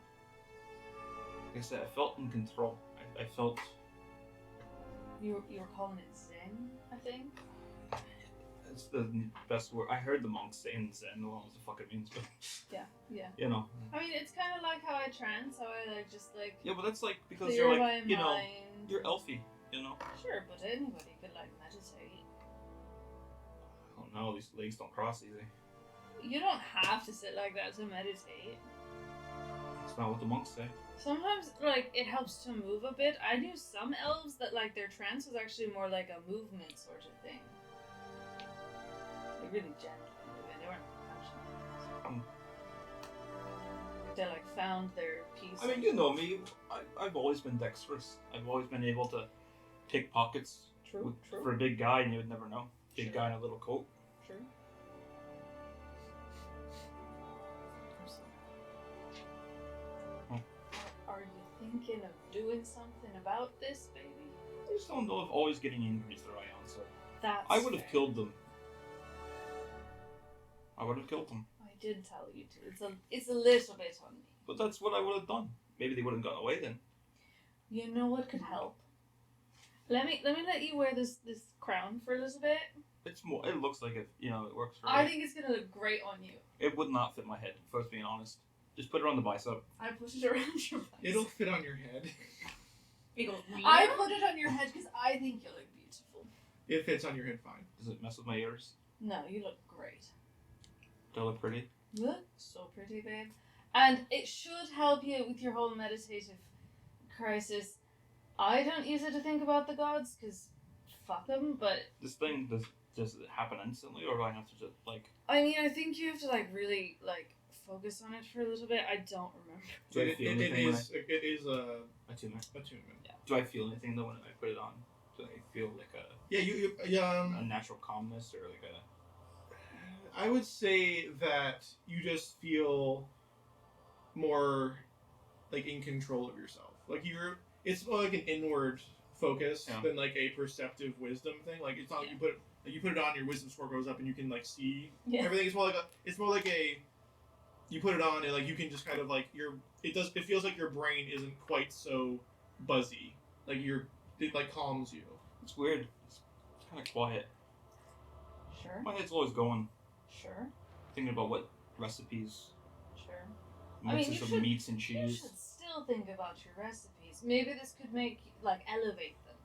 S2: like I said, I felt in control. I felt.
S6: You were calling it Zen, I think.
S2: It's the best word. I heard the monks saying Zen. I don't know what the fuck it means, but
S6: Yeah.
S2: I
S6: I mean, it's kind of like how I trance, how I just
S2: yeah, but that's like because
S6: clear
S2: you're
S6: my
S2: like
S6: mind.
S2: you're elfy.
S6: Sure, but anybody could meditate.
S2: Oh no, these legs don't cross easy.
S6: You don't have to sit like that to meditate.
S2: That's not what the monks say.
S6: Sometimes, it helps to move a bit. I knew some elves that, their trance was actually more like a movement sort of thing. They really gentle moving. They weren't passionate. They, found their peace.
S2: I mean, you know me. I've always been dexterous. I've always been able to pick pockets
S6: True.
S2: for a big guy, and you would never know. Big
S6: Sure.
S2: guy in a little coat.
S6: True. Are you thinking of doing something about this, baby?
S2: I just don't know if always getting angry is the right answer.
S6: That's
S2: I would have
S6: fair.
S2: killed them. I would have killed them.
S6: I did tell you to. It's a little bit on me.
S2: But that's what I would have done. Maybe they wouldn't have gotten away then.
S6: You know what could help? Let me let you wear this crown for a little bit.
S2: It's more. It looks like it. It works for
S6: I
S2: me.
S6: think it's gonna look great on you.
S2: It would not fit my head. If I was being honest. Just put it on the bicep.
S6: I put it around your bicep.
S1: It'll fit on your head.
S4: It goes.
S6: I put it on your head because I think you look beautiful.
S1: It fits on your head fine.
S2: Does it mess with my ears?
S6: No, you look great.
S2: Do I look pretty?
S6: You look so pretty, babe. And it should help you with your whole meditative crisis. I don't use it to think about the gods, because fuck them, but...
S2: This thing, does it happen instantly, or do I have to just,
S6: I mean, I think you have to, really, focus on it for a little bit. I don't remember.
S2: Do I feel anything when
S1: It is a
S2: attunement?
S1: attunement.
S2: Do I feel anything, though, when I put it on? Do I feel like
S1: Yeah,
S2: a natural calmness, or like a...
S1: I would say that you just feel more in control of yourself. It's more like an inward focus
S2: Yeah.
S1: than like a perceptive wisdom thing. Like it's not like you put it on, your wisdom score goes up, and you can like see everything. It's more like a you put it on and like you can just kind of like it feels like your brain isn't quite so buzzy. Like it like calms you.
S2: It's weird. It's kind of quiet.
S6: Sure.
S2: My head's always going,
S6: Sure.
S2: thinking about what recipes,
S6: Sure. I mean,
S2: mixes
S6: you
S2: of
S6: should-
S2: meats and
S6: You
S2: cheese.
S6: should still think about your recipes. Maybe this could make like elevate them.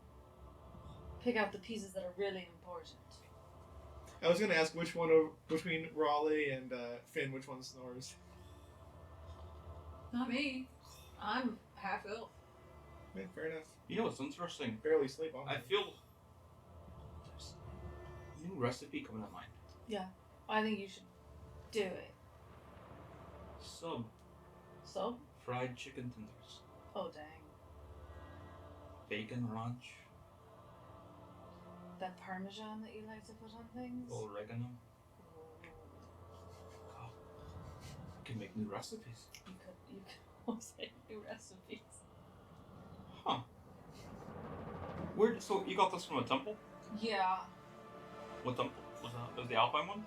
S6: Pick out the pieces that are really important.
S1: I was gonna ask which one between Raleigh and Finn, which one snores.
S4: Not me. I'm half elf.
S1: Yeah, fair enough.
S2: You know what's interesting?
S1: Barely sleep on.
S2: I feel there's a new recipe coming to mind.
S6: I think you should do it.
S2: Sub
S6: So?
S2: fried chicken tenders,
S6: Oh dang.
S2: bacon ranch,
S6: That parmesan that you like to put on things?
S2: oregano.
S6: Ooh.
S2: God, we can make new recipes.
S6: You could always make new recipes.
S2: Huh? Where? So you got this from a temple?
S6: Yeah.
S2: What temple was that? Was the Alpine one?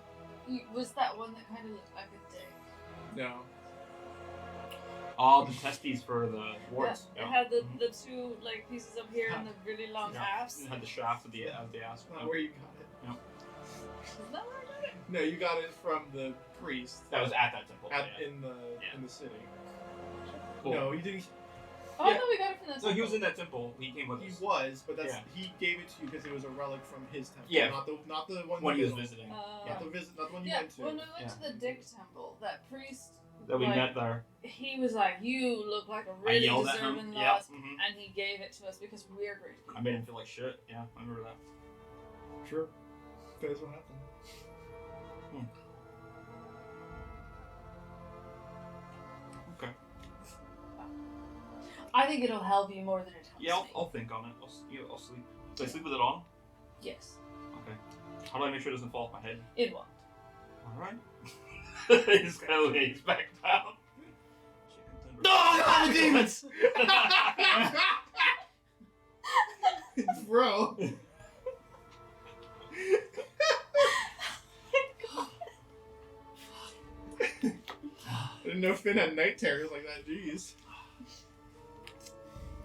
S6: Was that one that kind of looked like a dick?
S1: No.
S2: Oh, the testes for the warts.
S6: Yeah. It had the two like pieces up here and the really long
S2: Yeah.
S6: halves.
S2: It had the shaft of the ass.
S1: Not where you got it.
S6: Is that where I got it?
S1: No, you got it from the priest.
S2: That was at that temple. yeah.
S1: In the city.
S2: Cool.
S1: No, you didn't.
S6: Oh, I
S2: Yeah.
S6: thought we got it from that.
S2: So he was in that temple. He came with
S1: He
S2: us.
S1: was, but
S2: Yeah.
S1: he gave it to you because it was a relic from his temple.
S2: Yeah.
S1: Not the one
S2: When he was
S1: you-
S2: visiting.
S1: Not the one you
S6: Yeah,
S1: went to.
S6: when we went
S2: Yeah.
S6: to the Dick Temple, that priest,
S2: That we
S6: like,
S2: met there.
S6: he was like, "You look like a
S2: I
S6: really
S2: yelled at him.
S6: deserving
S2: Yeah.
S6: lost,"
S2: Mhm.
S6: and he gave it to us because we're great people.
S2: I made him feel like shit. Yeah, I remember that.
S1: Sure. That's what happened.
S2: Okay.
S6: I think it'll help you more than it helps
S2: Yeah,
S6: me.
S2: I'll think on it. I'll sleep. Do I sleep with it on?
S6: Yes,
S2: Okay. How do I make sure it doesn't fall off my head?
S6: it won't.
S2: Alright. He just kind of lays back down. Chicken tender.
S1: No, the demons! Bro. I didn't know Finn had night terrors like that. Jeez.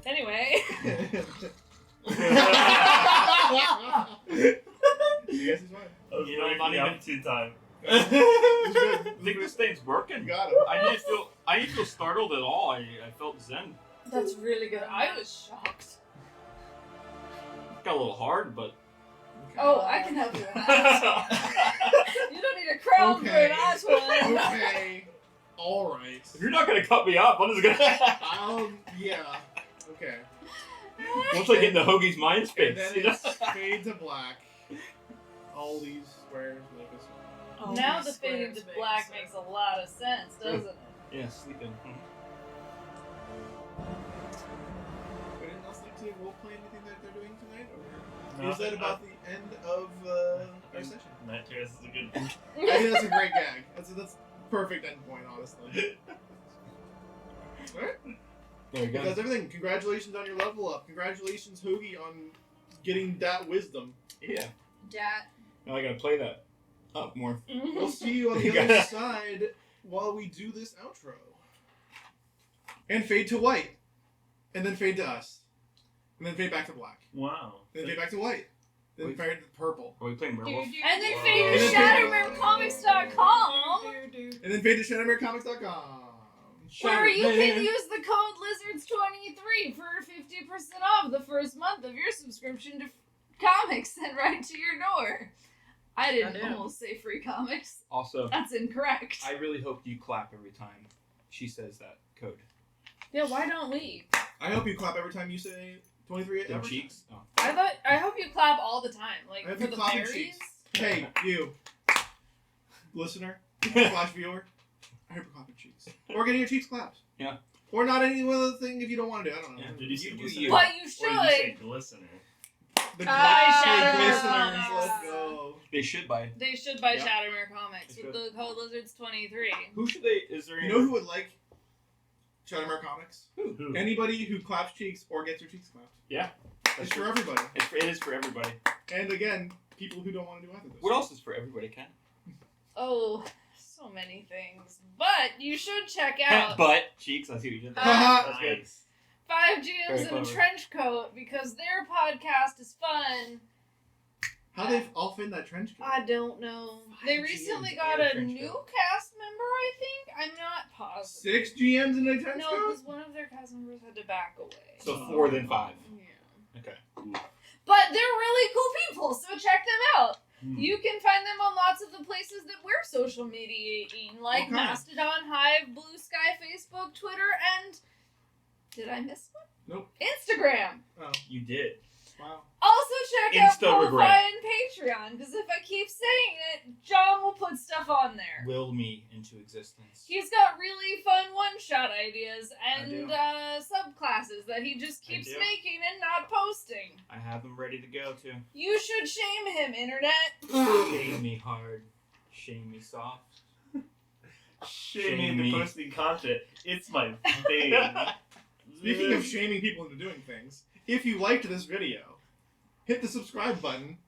S6: Anyway,
S1: Yes, he's fine.
S3: I was
S2: You know,
S3: waiting
S2: not
S3: for the
S2: even-
S3: opportune time.
S1: It's good.
S2: I think this thing's
S1: You
S2: working.
S1: got him.
S2: I didn't feel startled at all. I felt zen.
S6: that's really good. I was shocked.
S2: Got a little hard, but
S6: Oh, I can help you with that. You don't need a crown for
S1: Okay.
S6: that one.
S1: Okay. All right.
S2: if you're not gonna cut me up, I'm just gonna.
S1: Yeah. Okay.
S2: Once I get into Hoagie's mind
S1: And
S2: space.
S1: then
S2: you know?
S1: it's fade to black. All these squares make us.
S4: Oh,
S6: Now
S4: these
S6: the fading to
S4: squares make
S6: black
S4: sense.
S6: makes a lot of sense, doesn't it?
S2: Yeah, sleeping.
S1: Would anyone else like to role play anything that they're doing tonight, or
S3: No,
S1: is that about the end of our session?
S3: Night Terrace is a good one.
S1: I think that's a great gag. That's perfect end point, honestly. All right.
S2: There you go.
S1: That's everything. Congratulations on your level up. Congratulations, Hoagie, on getting that wisdom.
S2: Yeah.
S4: Dat.
S2: Now I gotta play that up more.
S1: We'll see you on the other side while we do this outro. And fade to white. And then fade to us. And then fade back to black.
S3: Wow.
S1: Then fade back to white. Then
S2: Wait.
S1: fade to purple.
S2: Are we playing werewolf?
S6: And then
S3: Whoa.
S6: fade to
S1: And then
S6: ShattermareComics.com,
S1: And then fade to ShattermareComics.com.
S6: where you can
S2: Man.
S6: use the code Lizards23 for 50% off the first month of your subscription to comics sent right to your door. I didn't
S4: Goddamn.
S6: almost say free comics.
S2: Also,
S6: That's incorrect.
S2: I really hope you clap every time she says that code.
S6: Yeah, why don't we?
S1: I hope you clap every time you say 23
S2: Their
S1: every
S2: cheeks. Oh.
S6: I hope you clap all the time, like
S1: I hope
S6: for
S1: you
S6: the
S1: clap your
S6: berries.
S1: cheeks. Hey, you. Listener. / viewer. I hope you're clapping cheeks. Or getting your cheeks clapped.
S2: Yeah.
S1: Or not any other thing if you don't want to do. I don't know.
S2: Yeah.
S3: Did you say
S2: do
S3: listener?
S2: you.
S6: But you
S3: Or did you
S6: should.
S3: say listener?
S1: The
S6: Shattermare
S1: listeners,
S6: Comics.
S1: let's go.
S2: They should buy.
S6: They should buy
S2: Yeah.
S6: Shattermare Comics
S2: They
S6: with the code Lizards23.
S2: Who should they? Is there?
S1: You know who would like Shadowmare Comics?
S3: Who?
S1: Anybody who claps cheeks or gets their cheeks clapped.
S2: Yeah.
S1: It's for everybody.
S2: It is for everybody.
S1: And again, people who don't want to do either of those.
S2: What else is for everybody, Ken?
S6: Oh, so many things. But you should check out
S2: Butt, cheeks, I see what you did there.
S1: That's
S2: good.
S3: Nice.
S6: 5
S2: Very
S6: GMs in a
S2: clever.
S6: Trench Coat because their podcast is fun.
S1: How they all fit in that trench coat?
S6: I don't know. They
S2: 5
S6: recently
S2: GMs
S6: got
S2: in a
S6: a
S2: trench
S6: new
S2: coat.
S6: cast member, I think. I'm not positive.
S1: 6 GMs in a trench
S6: No,
S1: coat?
S6: because one of their cast members had to back away.
S2: So 4 then 5.
S6: Yeah.
S2: Okay.
S6: But they're really cool people, so check them out.
S3: Hmm.
S6: You can find them on lots of the places that we're social mediating, like
S1: Okay.
S6: Mastodon, Hive, Bluesky, Facebook, Twitter, and did I miss one?
S1: Nope.
S6: Instagram.
S1: Oh,
S2: You did.
S1: wow.
S6: Also check out
S2: Insta
S6: Ko-Fi
S2: regret.
S6: and Patreon, because if I keep saying it, John will put stuff on there.
S2: Will me into existence.
S6: He's got really fun one-shot ideas and
S2: do.
S6: subclasses that he just keeps
S2: do.
S6: making and not posting.
S2: I have them ready to go too.
S6: You should shame him, Internet.
S2: Shame me hard. Shame me soft.
S3: Shame
S2: Shame
S3: into
S2: me.
S3: posting content. It's my thing.
S1: Speaking of shaming people into doing things, if you liked this video, hit the subscribe button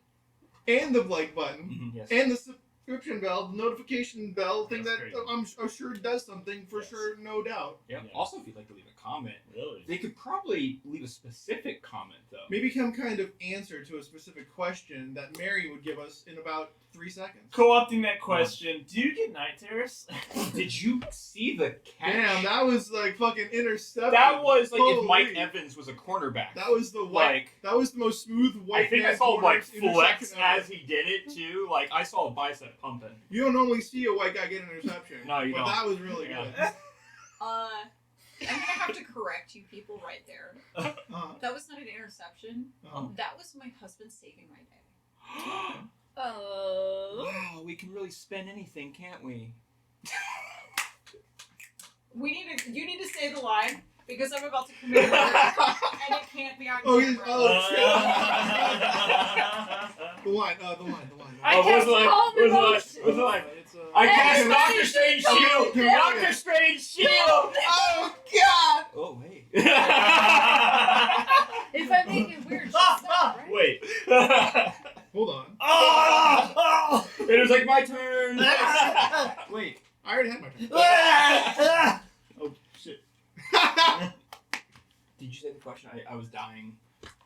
S1: and the like button
S2: Yes.
S1: and the subscription bell, the notification bell thing
S3: That's
S1: that
S3: great.
S1: I'm sure does something for
S3: Yes.
S1: sure, no doubt.
S2: Yep.
S3: Yeah.
S2: Also, if you'd like to leave a comment,
S3: Really?
S2: they could probably leave a specific comment though.
S1: Maybe some kind of answer to a specific question that Mary would give us in about 3 seconds.
S3: Co-opting that question, do you get night terrors?
S2: Did you see the catch?
S1: Damn, that was like fucking intercepted.
S2: That was like if Mike
S1: Holy.
S2: Evans was a cornerback.
S1: That was the white.
S2: like.
S1: That was the most smooth white.
S2: I think I
S1: man
S2: saw like
S1: corner
S2: flex
S1: interception ever.
S2: as he did it too. Like I saw a bicep pumping.
S1: You don't normally see a white guy get an interception.
S2: No, you
S1: but
S2: don't.
S1: that was really
S2: Yeah.
S1: good.
S4: I'm gonna have to correct you people right there. That was not an interception. That was my husband saving my day.
S6: Oh.
S2: Wow, we can really spin anything, can't we?
S4: You need to say the line because I'm about to commit a murder and it can't be on
S1: Oh,
S4: camera.
S1: he's- oh, The line.
S6: I
S2: Oh,
S6: can't
S2: where's the line?
S6: call
S2: Where's the line?
S6: emotion.
S2: Where's the line?
S1: It's,
S2: I cast
S6: Everybody
S2: Doctor Strange
S6: should
S2: Shield!
S6: know this.
S2: Doctor Strange Shield!
S1: Oh God!
S2: Oh, wait.
S6: If I make it weird, just stop, right?
S3: Wait.
S1: Hold on.
S3: Oh!
S2: It was like my turn!
S1: Wait, I already had my turn.
S3: Oh shit.
S2: Did you say the question? I was dying.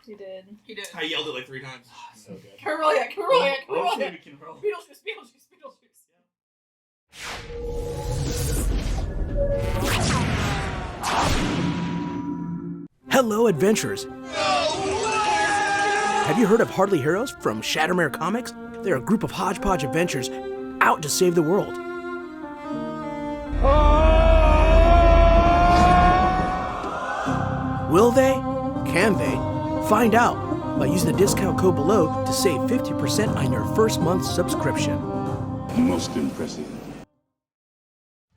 S6: You did.
S4: He did.
S1: I yelled it like 3 times.
S2: So good.
S4: Can we roll it? Can we roll it? Can we roll
S3: Hopefully
S4: it?
S3: we can roll.
S4: Beetlejuice, Beetlejuice, Beetlejuice.
S7: Hello, adventurers! Have you heard of Hardly Heroes from Shattermare Comics? They're a group of hodgepodge adventurers out to save the world. Will they? Can they? Find out by using the discount code below to save 50% on your first month's subscription.
S8: Most impressive.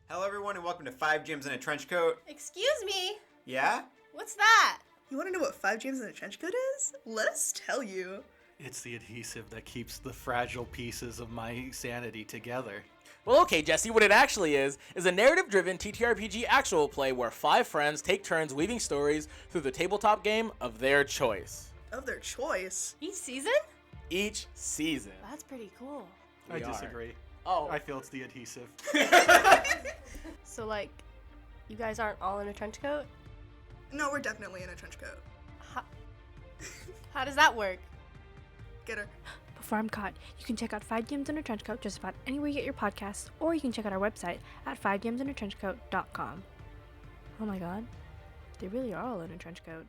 S9: Hello everyone and welcome to 5 Gyms in a Trench Coat.
S10: Excuse me,
S9: Yeah?
S10: what's that? You want to know what 5 Gyms in a Trench Coat is? Let us tell you.
S11: It's the adhesive that keeps the fragile pieces of my sanity together.
S12: Well, okay, Jesse, what it actually is a narrative-driven TTRPG actual play where 5 friends take turns weaving stories through the tabletop game of their choice.
S10: Of their choice.
S5: Each season?
S12: Each season.
S5: That's pretty cool.
S11: I
S12: We are.
S11: disagree.
S12: Oh.
S11: I feel it's the adhesive.
S5: So, like, you guys aren't all in a trench coat?
S10: No, we're definitely in a trench coat.
S5: How does that work?
S10: Get her.
S13: Before I'm caught, you can check out 5 Games in a Trench Coat just about anywhere you get your podcasts, or you can check out our website at 5gamesinaTrenchcoat.com. Oh my god, they really are all in a trench coat.